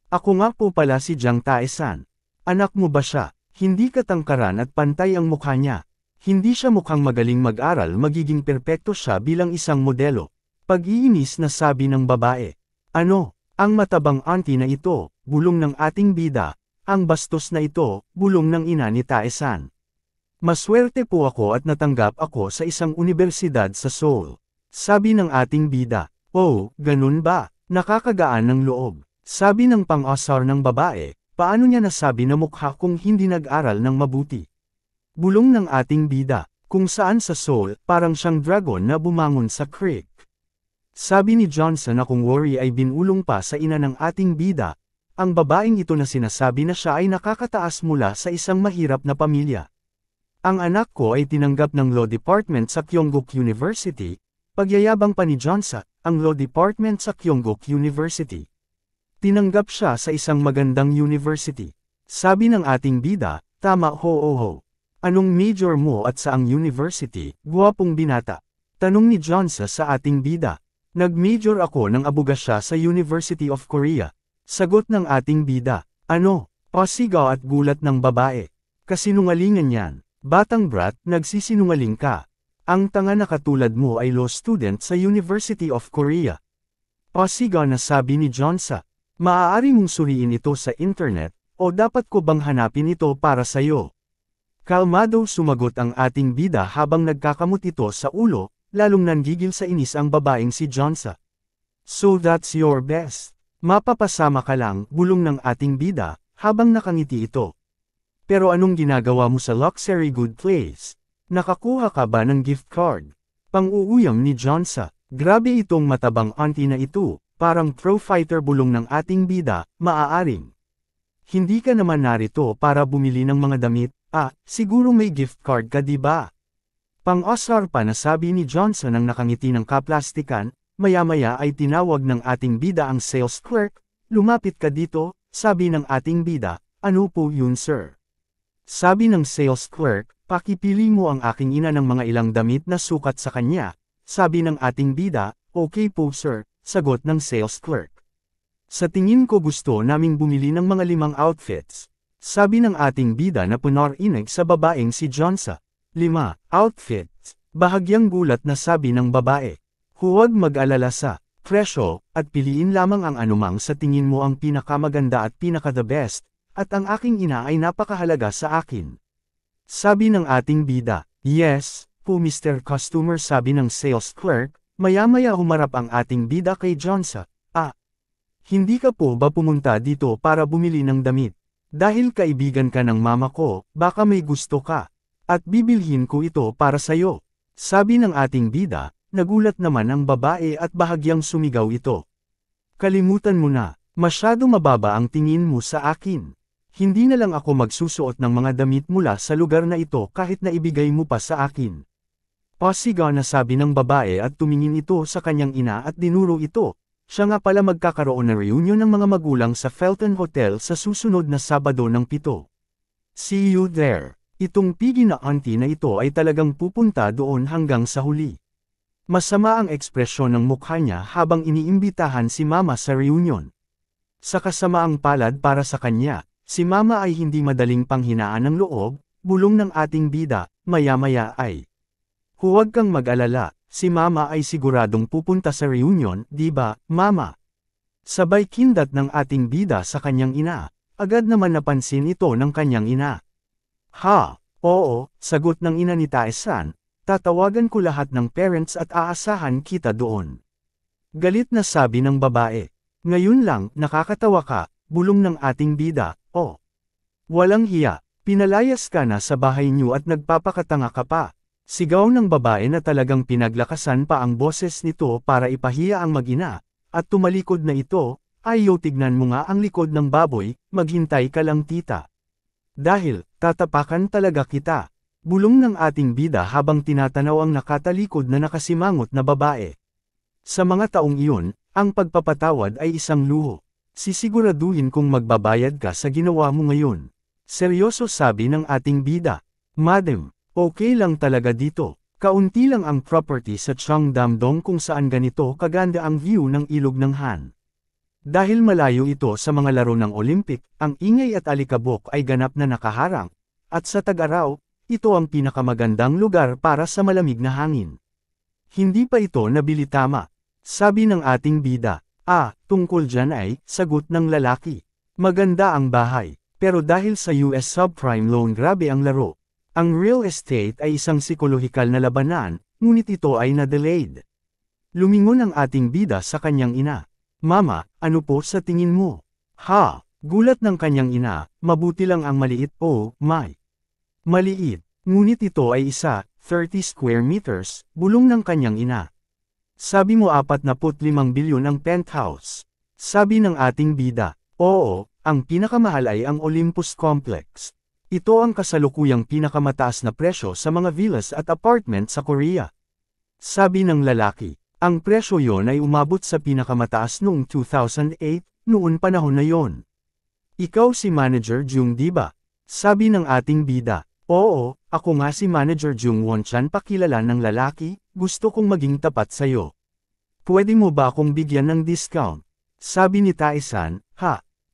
"Ako nga po pala si Jang Tae-san. Anak mo ba siya? Hindi katangkaran at pantay ang mukha niya. Hindi siya mukhang magaling mag-aral, magiging perpekto siya bilang isang modelo." Pag-iinis na sabi ng babae. "Ano, ang matabang auntie na ito?" Bulong ng ating bida. "Ang bastos na ito," bulong ng ina ni Tae-san. "Maswerte po ako at natanggap ako sa isang universidad sa Seoul." Sabi ng ating bida. "Oh, ganun ba? Nakakagaan ng loob." Sabi ng pang-asar ng babae. "Paano niya nasabi na mukha kung hindi nag-aral ng mabuti?" Bulong ng ating bida. "Kung saan sa Seoul, parang siyang dragon na bumangon sa creek." Sabi ni Johnson na kung worry ay binulong pa sa ina ng ating bida. Ang babaeng ito na sinasabi na siya ay nakakataas mula sa isang mahirap na pamilya. "Ang anak ko ay tinanggap ng Law Department sa Kyongguk University." Pagyayabang pa ni Johnson, ang Law Department sa Kyongguk University. Tinanggap siya sa isang magandang university. Sabi ng ating bida. "Tama ho. Anong major mo at saang university, guwapong binata?" Tanong ni Johnson sa ating bida. "Nag-major ako ng abogasya sa University of Korea." Sagot ng ating bida. "Ano?" Pasigaw at gulat ng babae. "Kasinungalingan yan. Batang brat, nagsisinungaling ka. Ang tanga na katulad mo ay law student sa University of Korea." Pasigaw na sabi ni Johnson. "Maaari mong suriin ito sa internet, o dapat ko bang hanapin ito para sayo?" Kalmado sumagot ang ating bida habang nagkakamot ito sa ulo, lalong nanggigil sa inis ang babaeng si Johnson. "So that's your best? Mapapasama ka lang," bulong ng ating bida, habang nakangiti ito. "Pero anong ginagawa mo sa luxury good place? Nakakuha ka ba ng gift card?" Pang-uuyam ni Johnson. "Grabe itong matabang auntie na ito, parang pro fighter bulong ng ating bida, maaaring. Hindi ka naman narito para bumili ng mga damit, siguro may gift card ka di ba? Pang-osar pa na sabi ni Johnson ang nakangiti ng kaplastikan, maya-maya ay tinawag ng ating bida ang sales clerk, lumapit ka dito, sabi ng ating bida, ano po yun sir? Sabi ng sales clerk, pakipili mo ang aking ina ng mga ilang damit na sukat sa kanya, sabi ng ating bida, okay po sir, sagot ng sales clerk. Sa tingin ko gusto naming bumili ng mga 5 outfits, sabi ng ating bida na punarinig sa babaeng si Johnson. 5 outfits, bahagyang gulat na sabi ng babae. Huwag mag-alala sa presyo, at piliin lamang ang anumang sa tingin mo ang pinakamaganda at pinaka-the best, at ang aking ina ay napakahalaga sa akin. Sabi ng ating bida, yes, po Mr. Customer sabi ng sales clerk, maya-maya humarap ang ating bida kay Johnson. Hindi ka po ba pumunta dito para bumili ng damit? Dahil kaibigan ka ng mama ko, baka may gusto ka. At bibilhin ko ito para sayo. Sabi ng ating bida, nagulat naman ang babae at bahagyang sumigaw ito. Kalimutan mo na, masyado mababa ang tingin mo sa akin. Hindi na lang ako magsusuot ng mga damit mula sa lugar na ito kahit na ibigay mo pa sa akin. Pasigaw na sabi ng babae at tumingin ito sa kanyang ina at dinuro ito. Siya nga pala magkakaroon ng reunion ng mga magulang sa Felton Hotel sa susunod na Sabado ng 7. See you there. Itong pigi na auntie na ito ay talagang pupunta doon hanggang sa huli. Masama ang ekspresyon ng mukha niya habang iniimbitahan si mama sa reunion. Sa kasamaang palad para sa kanya, si mama ay hindi madaling panghinaan ng loob, bulong ng ating bida, maya-maya ay. Huwag kang mag-alala, si mama ay siguradong pupunta sa reunion, di ba, mama? Sabay kindat ng ating bida sa kanyang ina, agad naman napansin ito ng kanyang ina. Ha, oo, sagot ng ina ni Tae-san, tatawagan ko lahat ng parents at aasahan kita doon. Galit na sabi ng babae. Ngayon lang, nakakatawa ka, bulong ng ating bida, oh. Walang hiya, pinalayas ka na sa bahay niyo at nagpapakatanga ka pa. Sigaw ng babae na talagang pinaglakasan pa ang boses nito para ipahiya ang mag-ina, at tumalikod na ito, ayaw tignan mo nga ang likod ng baboy, maghintay ka lang tita. Dahil, tatapakan talaga kita. Bulong ng ating bida habang tinatanaw ang nakatalikod na nakasimangot na babae. Sa mga taong iyon, ang pagpapatawad ay isang luho. Sisiguraduhin kung magbabayad ka sa ginawa mo ngayon. Seryoso sabi ng ating bida. Madam, okay lang talaga dito. Kaunti lang ang property sa Cheongdam-dong kung saan ganito kaganda ang view ng ilog ng Han. Dahil malayo ito sa mga laro ng Olympic, ang ingay at alikabok ay ganap na nakaharang, at sa tag-araw, ito ang pinakamagandang lugar para sa malamig na hangin. Hindi pa ito nabili tama, sabi ng ating bida. Tungkol dyan ay, sagot ng lalaki. Maganda ang bahay, pero dahil sa US subprime loan grabe ang laro. Ang real estate ay isang psikolohikal na labanan, ngunit ito ay na-delayed. Lumingon ang ating bida sa kanyang ina. Mama, ano po sa tingin mo? Gulat ng kanyang ina, mabuti lang ang maliit, oh, my. Maliit, ngunit ito ay 30 square meters, bulong ng kanyang ina. Sabi mo 45 bilyon ang penthouse. Sabi ng ating bida, oo, ang pinakamahal ay ang Olympus Complex. Ito ang kasalukuyang pinakamataas na presyo sa mga villas at apartment sa Korea. Sabi ng lalaki. Ang presyo yon ay umabot sa pinakamataas noong 2008, noon panahon na yon. Ikaw si Manager Jung di ba? Sabi ng ating bida. Oo, ako nga si Manager Jung Won-chan pakilala ng lalaki, gusto kong maging tapat sayo. Pwede mo ba akong bigyan ng discount? Sabi ni Tae-san,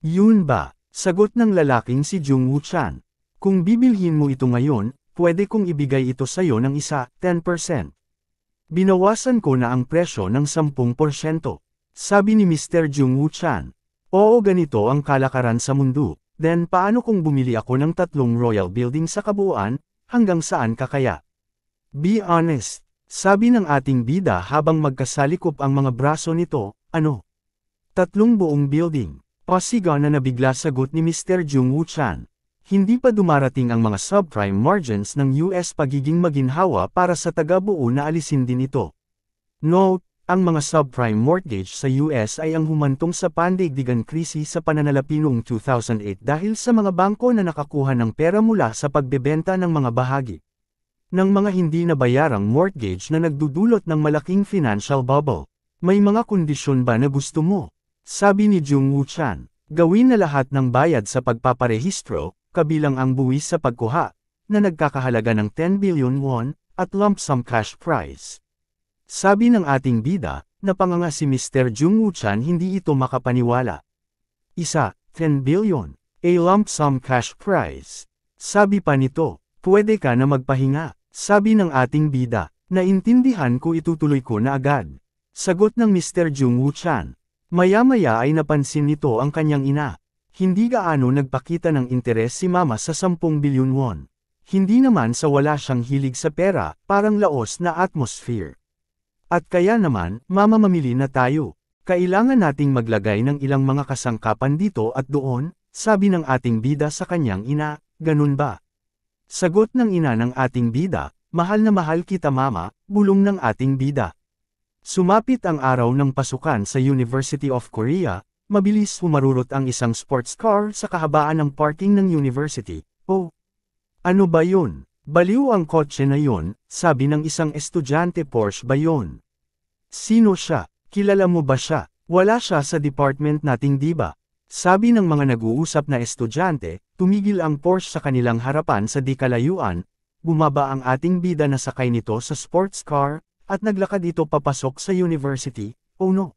yun ba? Sagot ng lalaking si Jung Woo-chan. Kung bibilhin mo ito ngayon, pwede kong ibigay ito sayo ng 10%. Binawasan ko na ang presyo ng 10%. Sabi ni Mr. Jung Woo-chan. Oo ganito ang kalakaran sa mundo. Then paano kung bumili ako ng 3 royal building sa kabuuan, hanggang saan ka kaya? Be honest. Sabi ng ating bida habang magkasalikop ang mga braso nito, 3 buong building. Pasigaw na nabigla sagot ni Mr. Jung Woo-chan. Hindi pa dumarating ang mga subprime margins ng US pagiging maginhawa para sa taga-buo na alisin din ito. Note, Ang mga subprime mortgage sa US ay ang humantong sa pandaigdigang krisis sa pananalapi noong 2008 dahil sa mga bangko na nakakuha ng pera mula sa pagbebenta ng mga bahagi ng mga hindi nabayarang mortgage na nagdudulot ng malaking financial bubble. May mga kondisyon ba na gusto mo? Sabi ni Jung Woo Chan, gawin na lahat ng bayad sa pagpaparehistro, kabilang ang buwis sa pagkuha, na nagkakahalaga ng 10 billion won, at lump sum cash prize. Sabi ng ating bida, na panganga si Mr. Jung Woo Chan hindi ito makapaniwala. 10 billion, a lump sum cash prize. Sabi pa nito, pwede ka na magpahinga. Sabi ng ating bida, naintindihan ko itutuloy ko na agad. Sagot ng Mr. Jung Woo Chan. Maya-maya ay napansin nito ang kanyang ina. Hindi gaano nagpakita ng interes si mama sa 10 bilyon won. Hindi naman sa wala siyang hilig sa pera, parang laos na atmosphere. At kaya naman, mama mamili na tayo. Kailangan nating maglagay ng ilang mga kasangkapan dito at doon, sabi ng ating bida sa kanyang ina, ganun ba? Sagot ng ina ng ating bida, mahal na mahal kita mama, bulong ng ating bida. Sumapit ang araw ng pasukan sa University of Korea, mabilis humarurot ang isang sports car sa kahabaan ng parking ng university. Oh! Ano ba yun? Baliw ang kotse na yun, sabi ng isang estudyante. Porsche ba yun? Sino siya? Kilala mo ba siya? Wala siya sa department nating diba? Sabi ng mga nag-uusap na estudyante, tumigil ang Porsche sa kanilang harapan sa di kalayuan, bumaba ang ating bida na sakay nito sa sports car, at naglakad ito papasok sa university. Oh no!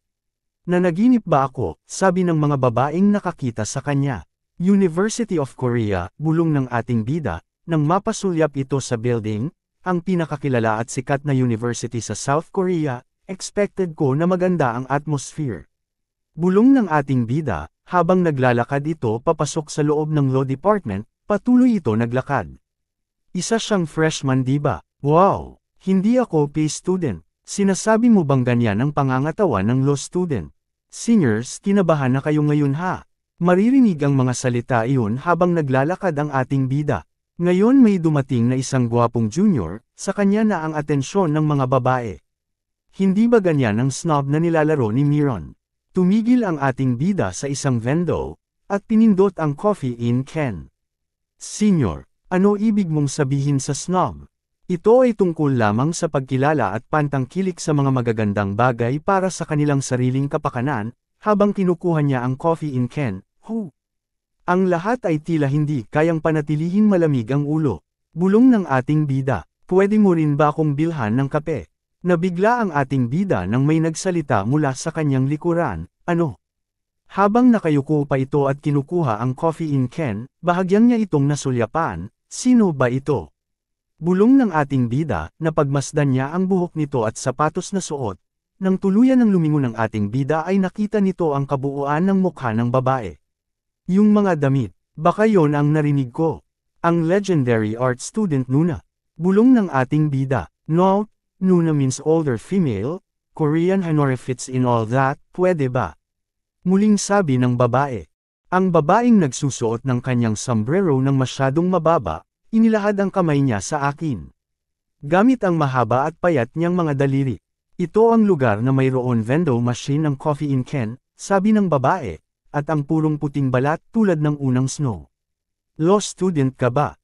Nanaginip ba ako? Sabi ng mga babaeng nakakita sa kanya. University of Korea, bulong ng ating bida, nang mapasulyap ito sa building, ang pinakakilala at sikat na university sa South Korea, expected ko na maganda ang atmosphere. Bulong ng ating bida, habang naglalakad ito papasok sa loob ng law department, patuloy ito naglakad. Isa siyang freshman diba? Wow! Hindi ako PA student. Sinasabi mo bang ganyan ang pangangatawan ng law student? Seniors, kinabahan na kayo ngayon ha? Maririnig ang mga salita iyon habang naglalakad ang ating bida. Ngayon may dumating na isang gwapong junior, sa kanya na ang atensyon ng mga babae. Hindi ba ganyan ang snob na nilalaro ni Miron? Tumigil ang ating bida sa isang vendo, at pinindot ang coffee in can. Senior, ano ibig mong sabihin sa snob? Ito ay tungkol lamang sa pagkilala at pantangkilik sa mga magagandang bagay para sa kanilang sariling kapakanan, habang kinukuha niya ang coffee in can. Ang lahat ay tila hindi kayang panatilihin malamig ang ulo. Bulong ng ating bida, pwede mo rin ba akong bilhan ng kape? Nabigla ang ating bida nang may nagsalita mula sa kanyang likuran, ano? Habang nakayuko pa ito at kinukuha ang coffee in can, bahagyang niya itong nasulyapan, sino ba ito? Bulong ng ating bida, napagmasdan niya ang buhok nito at sapatos na suot. Nang tuluyan ng lumingon ng ating bida ay nakita nito ang kabuuan ng mukha ng babae. Yung mga damit, baka yon ang narinig ko. Ang legendary art student Nuna. Bulong ng ating bida, no, Nuna means older female, Korean Hanore fits in all that, pwede ba? Muling sabi ng babae. Ang babaeng nagsusuot ng kanyang sombrero ng masyadong mababa, inilahad ang kamay niya sa akin. Gamit ang mahaba at payat niyang mga daliri. Ito ang lugar na mayroon vendo machine ng coffee in can, sabi ng babae, at ang purong puting balat tulad ng unang snow. Law student ka ba?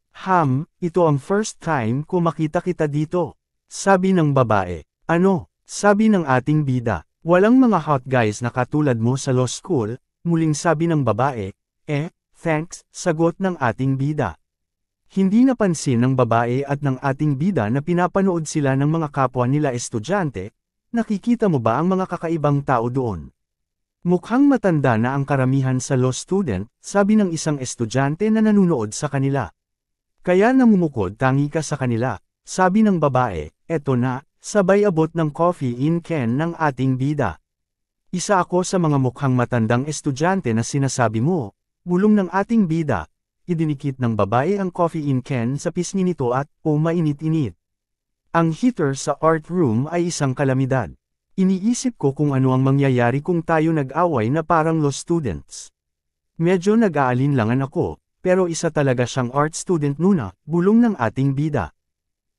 Ito ang first time ko makita kita dito. Sabi ng babae. Ano? Sabi ng ating bida. Walang mga hot guys na katulad mo sa law school, muling sabi ng babae. Thanks, sagot ng ating bida. Hindi napansin ng babae at ng ating bida na pinapanood sila ng mga kapwa nila estudyante. Nakikita mo ba ang mga kakaibang tao doon? Mukhang matanda na ang karamihan sa law student, sabi ng isang estudyante na nanunood sa kanila. Kaya namumukod tangi ka sa kanila, sabi ng babae, eto na, sabay abot ng coffee in can ng ating bida. Isa ako sa mga mukhang matandang estudyante na sinasabi mo, bulong ng ating bida. Idinikit ng babae ang coffee in can sa pisngi nito at, mainit-init. Ang heater sa art room ay isang kalamidad. Iniisip ko kung ano ang mangyayari kung tayo nag-away na parang law students. Medyo nag-aalinlangan ako, pero isa talaga siyang art student Nuna, bulong ng ating bida.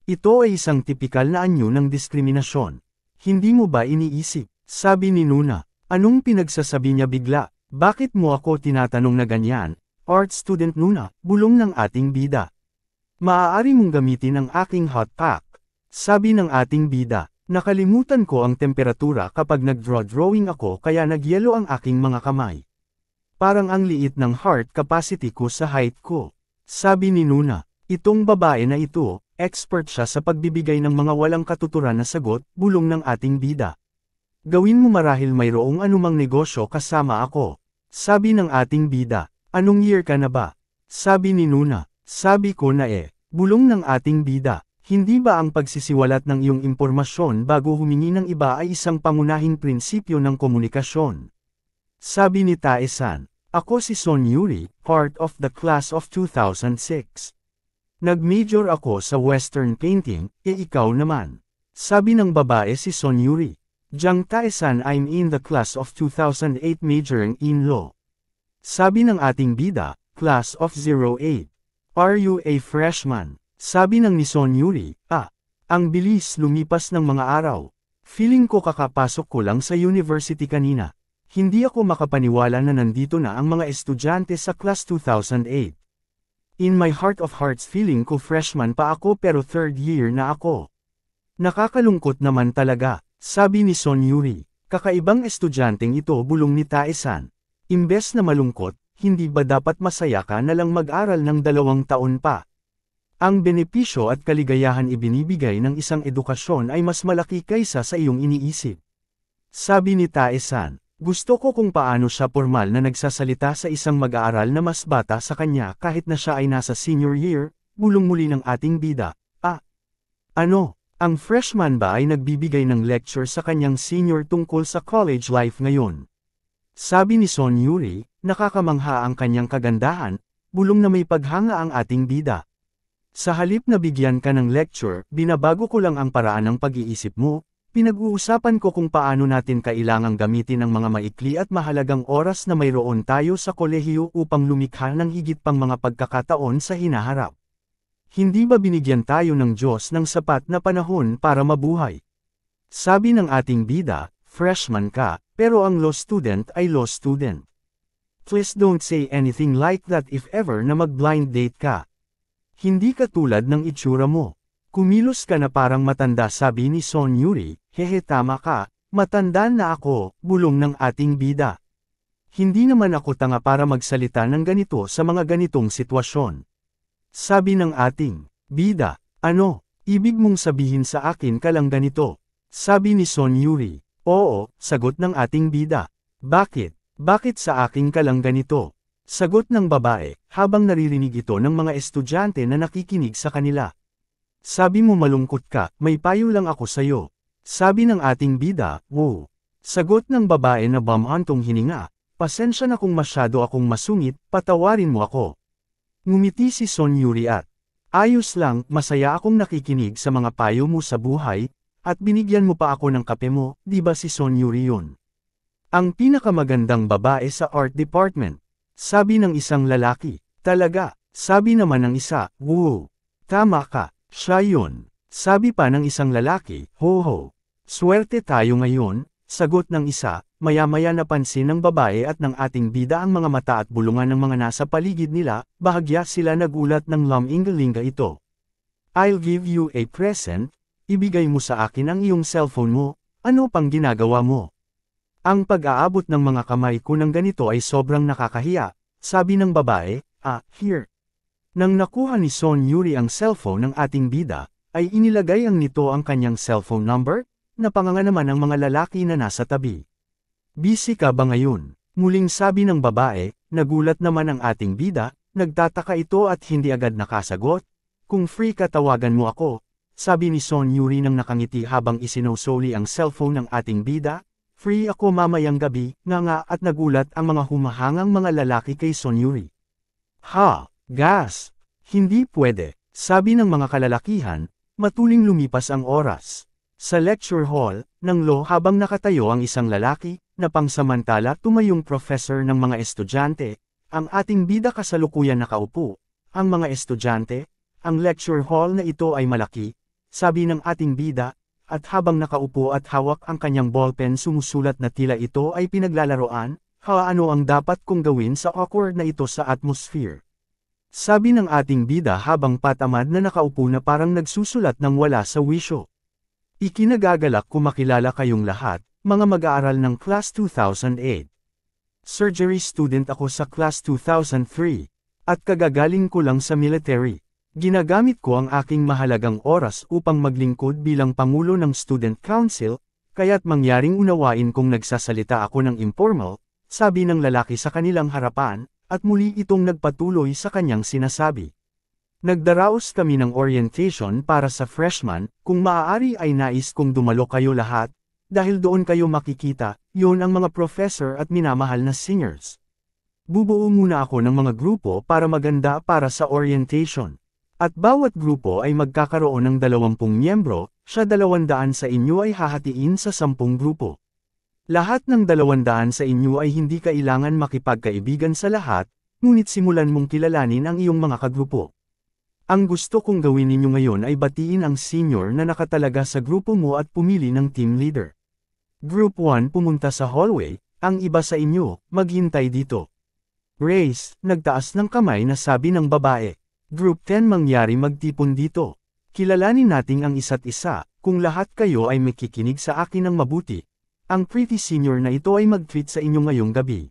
Ito ay isang tipikal na anyo ng diskriminasyon. Hindi mo ba iniisip? Sabi ni Nuna. Anong pinagsasabi niya bigla? Bakit mo ako tinatanong na ganyan? Art student Nuna, bulong ng ating bida. Maaari mong gamitin ang aking hot pack. Sabi ng ating bida. Nakalimutan ko ang temperatura kapag nag-drawing ako kaya nagyelo ang aking mga kamay. Parang ang liit ng heart capacity ko sa height ko. Sabi ni Nuna. Itong babae na ito, expert siya sa pagbibigay ng mga walang katuturan na sagot, bulong ng ating bida. Gawin mo marahil mayroong anumang negosyo kasama ako. Sabi ng ating bida. Anong year ka na ba? Sabi ni Nuna. Sabi ko na bulong ng ating bida. Hindi ba ang pagsisiwalat ng iyong impormasyon bago humingi ng iba ay isang pangunahing prinsipyo ng komunikasyon? Sabi ni Tae-san. Ako si Son Yuri, part of the class of 2006. Nag-major ako sa Western Painting, ikaw naman. Sabi ng babae si Son Yuri. Jang Tae-san, I'm in the class of 2008 majoring in law. Sabi ng ating bida, class of 08. Are you a freshman? Sabi ng ni Son Yuri, ang bilis lumipas ng mga araw. Feeling ko kakapasok ko lang sa university kanina. Hindi ako makapaniwala na nandito na ang mga estudyante sa class 2008. In my heart of hearts feeling ko freshman pa ako pero third year na ako. Nakakalungkot naman talaga, sabi ni Son Yuri. Kakaibang estudyanteng ito, bulong ni Tae-san. Imbes na malungkot, hindi ba dapat masaya ka na lang mag-aral ng 2 taon pa? Ang benepisyo at kaligayahan ibinibigay ng isang edukasyon ay mas malaki kaysa sa iyong iniisip. Sabi ni Tae-san. Gusto ko kung paano siya formal na nagsasalita sa isang mag-aaral na mas bata sa kanya kahit na siya ay nasa senior year, bulong muli ng ating bida. Ano, ang freshman ba ay nagbibigay ng lecture sa kanyang senior tungkol sa college life ngayon? Sabi ni Son Yuri, nakakamangha ang kanyang kagandahan, bulong na may paghanga ang ating bida. Sa halip na bigyan ka ng lecture, binabago ko lang ang paraan ng pag-iisip mo. Pinag-uusapan ko kung paano natin kailangang gamitin ang mga maikli at mahalagang oras na mayroon tayo sa kolehiyo upang lumikha ng higit pang mga pagkakataon sa hinaharap. Hindi ba binigyan tayo ng Diyos ng sapat na panahon para mabuhay? Sabi ng ating bida, freshman ka, pero ang law student ay law student. Please don't say anything like that if ever na mag-blind date ka. Hindi ka tulad ng itsura mo. Kumilos ka na parang matanda, sabi ni Son Yuri. Hehe, tama ka, matanda na ako, bulong ng ating bida. Hindi naman ako tanga para magsalita ng ganito sa mga ganitong sitwasyon. Sabi ng ating bida, ano, ibig mong sabihin sa akin ka lang ganito? Sabi ni Son Yuri. Oo, sagot ng ating bida. Bakit? Bakit sa akin ka lang ganito? Sagot ng babae, habang naririnig ito ng mga estudyante na nakikinig sa kanila. Sabi mo malungkot ka, may payo lang ako sayo. Sabi ng ating bida, wow. Sagot ng babae na bumhantong hininga, pasensya na kung masyado akong masungit, patawarin mo ako. Ngumiti si Son Yuri at, ayos lang, masaya akong nakikinig sa mga payo mo sa buhay, at binigyan mo pa ako ng kape mo, di ba si Son Yuri yun? Ang pinakamagandang babae sa art department. Sabi ng isang lalaki, talaga, sabi naman ng isa, wow. Tama ka, siya yun. Sabi pa ng isang lalaki, ho. Swerte tayo ngayon, sagot ng isa, maya-maya napansin ng babae at ng ating bida ang mga mata at bulungan ng mga nasa paligid nila, bahagya sila nagulat ng laminggalinga ito. I'll give you a present, ibigay mo sa akin ang iyong cellphone mo, ano pang ginagawa mo? Ang pag-aabot ng mga kamay ko ng ganito ay sobrang nakakahiya, sabi ng babae, here. Nang nakuha ni Son Yuri ang cellphone ng ating bida, ay inilagay ang nito ang kanyang cellphone number, napanganga naman ang mga lalaki na nasa tabi. Busy ka ba ngayon? Muling sabi ng babae, nagulat naman ang ating bida, nagtataka ito at hindi agad nakasagot. Kung free ka tawagan mo ako, sabi ni Son Yuri nang nakangiti habang isinusoli ang cellphone ng ating bida. Free ako mamayang gabi, nga at nagulat ang mga humahangang mga lalaki kay Son Yuri. Gas! Hindi pwede, sabi ng mga kalalakihan. Matuling lumipas ang oras. Sa lecture hall, ng law habang nakatayo ang isang lalaki, na pangsamantala tumayong professor ng mga estudyante, ang ating bida kasalukuyan nakaupo. Ang mga estudyante, ang lecture hall na ito ay malaki, sabi ng ating bida, at habang nakaupo at hawak ang kanyang ballpen sumusulat na tila ito ay pinaglalaroan, ano ang dapat kong gawin sa awkward na ito sa atmosphere? Sabi ng ating bida habang patamad na nakaupo na parang nagsusulat ng wala sa wisyo. Ikinagagalak ko makilala kayong lahat, mga mag-aaral ng Class 2008. Surgery student ako sa Class 2003, at kagagaling ko lang sa military. Ginagamit ko ang aking mahalagang oras upang maglingkod bilang Pangulo ng Student Council, kaya't mangyaring unawain kong nagsasalita ako ng informal, sabi ng lalaki sa kanilang harapan, at muli itong nagpatuloy sa kanyang sinasabi. Nagdaraos kami ng orientation para sa freshman, kung maaari ay nais kong dumalo kayo lahat, dahil doon kayo makikita, yon ang mga professor at minamahal na seniors. Bubuo muna ako ng mga grupo para maganda para sa orientation. At bawat grupo ay magkakaroon ng 20 miyembro, siya 200 sa inyo ay hahatiin sa 10 grupo. Lahat ng 200 sa inyo ay hindi kailangan makipagkaibigan sa lahat, ngunit simulan mong kilalanin ang iyong mga kagrupo. Ang gusto kong gawin ninyo ngayon ay batiin ang senior na nakatalaga sa grupo mo at pumili ng team leader. Group 1 pumunta sa hallway, ang iba sa inyo, maghintay dito. Race, nagtaas ng kamay na sabi ng babae. Group 10 mangyari magtipon dito. Kilalanin natin ang isa't isa, kung lahat kayo ay makikinig sa akin ng mabuti. Ang pretty senior na ito ay mag-treat sa inyo ngayong gabi.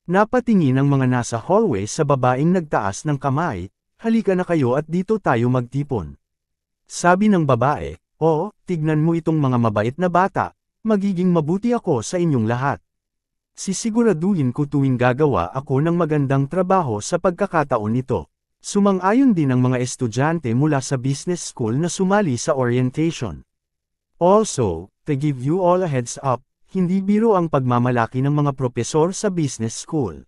Napatingin ang mga nasa hallway sa babaeng nagtaas ng kamay, halika na kayo at dito tayo magtipon. Sabi ng babae, tignan mo itong mga mabait na bata. Magiging mabuti ako sa inyong lahat. Sisiguraduhin ko tuwing gagawa ako ng magandang trabaho sa pagkakataon ito. Sumang-ayon din ang mga estudyante mula sa business school na sumali sa orientation. Also, to give you all a heads up, hindi biro ang pagmamalaki ng mga propesor sa business school.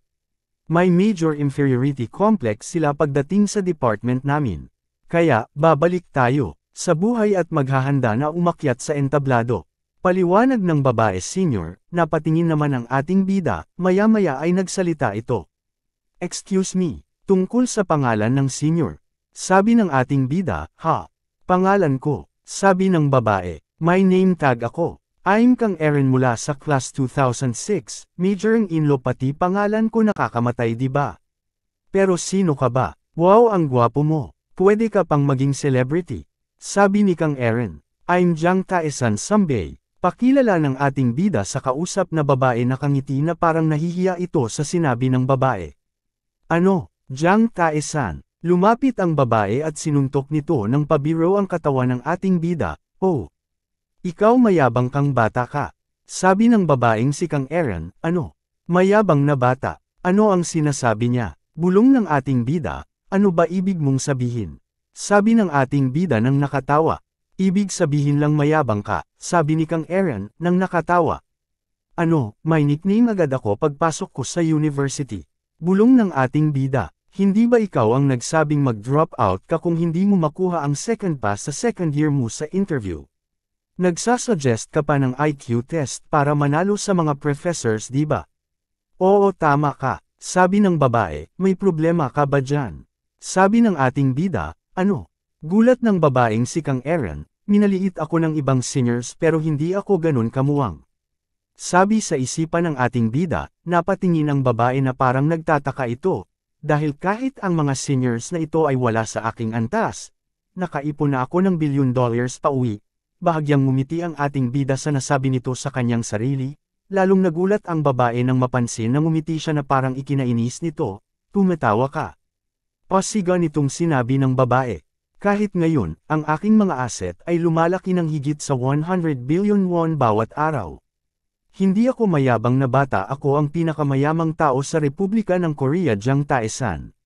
May major inferiority complex sila pagdating sa department namin. Kaya, babalik tayo sa buhay at maghahanda na umakyat sa entablado. Paliwanag ng babae senior, napatingin naman ang ating bida, maya-maya ay nagsalita ito. Excuse me, tungkol sa pangalan ng senior. Sabi ng ating bida, pangalan ko. Sabi ng babae, may name tag ako. I'm Kang Erin mula sa Class 2006, majoring in law pati pangalan ko nakakamatay diba? Pero sino ka ba? Wow ang gwapo mo. Pwede ka pang maging celebrity. Sabi ni Kang Erin, I'm Jiang Taesan Sambay. Pakilala ng ating bida sa kausap na babae na kangiti na parang nahihiya ito sa sinabi ng babae. Ano, Jiang Taesan? Lumapit ang babae at sinuntok nito ng pabiro ang katawan ng ating bida. Ikaw mayabang kang bata ka. Sabi ng babaeng si Kang Erin, ano? Mayabang na bata. Ano ang sinasabi niya? Bulong ng ating bida, ano ba ibig mong sabihin? Sabi ng ating bida nang nakatawa. Ibig sabihin lang mayabang ka, sabi ni Kang Erin, nang nakatawa. Ano, may nickname agad ako pagpasok ko sa university. Bulong ng ating bida, hindi ba ikaw ang nagsabing mag-drop out ka kung hindi mo makuha ang second pass sa second year mo sa interview? Nagsasuggest ka pa ng IQ test para manalo sa mga professors di ba? Oo tama ka, sabi ng babae, may problema ka ba dyan? Sabi ng ating bida, ano? Gulat ng babaeng si Kang Erin, minaliit ako ng ibang seniors pero hindi ako ganun kamuwang. Sabi sa isipan ng ating bida, napatingin ang babae na parang nagtataka ito, dahil kahit ang mga seniors na ito ay wala sa aking antas, nakaipon na ako ng $1 billion pa uwi. Bahagyang ngumiti ang ating bida sa nasabi nito sa kanyang sarili, lalong nagulat ang babae nang mapansin na ngumiti siya na parang ikinainis nito, tumatawa ka. Pasiga nitong sinabi ng babae. Kahit ngayon, ang aking mga asset ay lumalaki ng higit sa 100 billion won bawat araw. Hindi ako mayabang na bata, ako ang pinakamayamang tao sa Republika ng Korea, Jiang Taesan.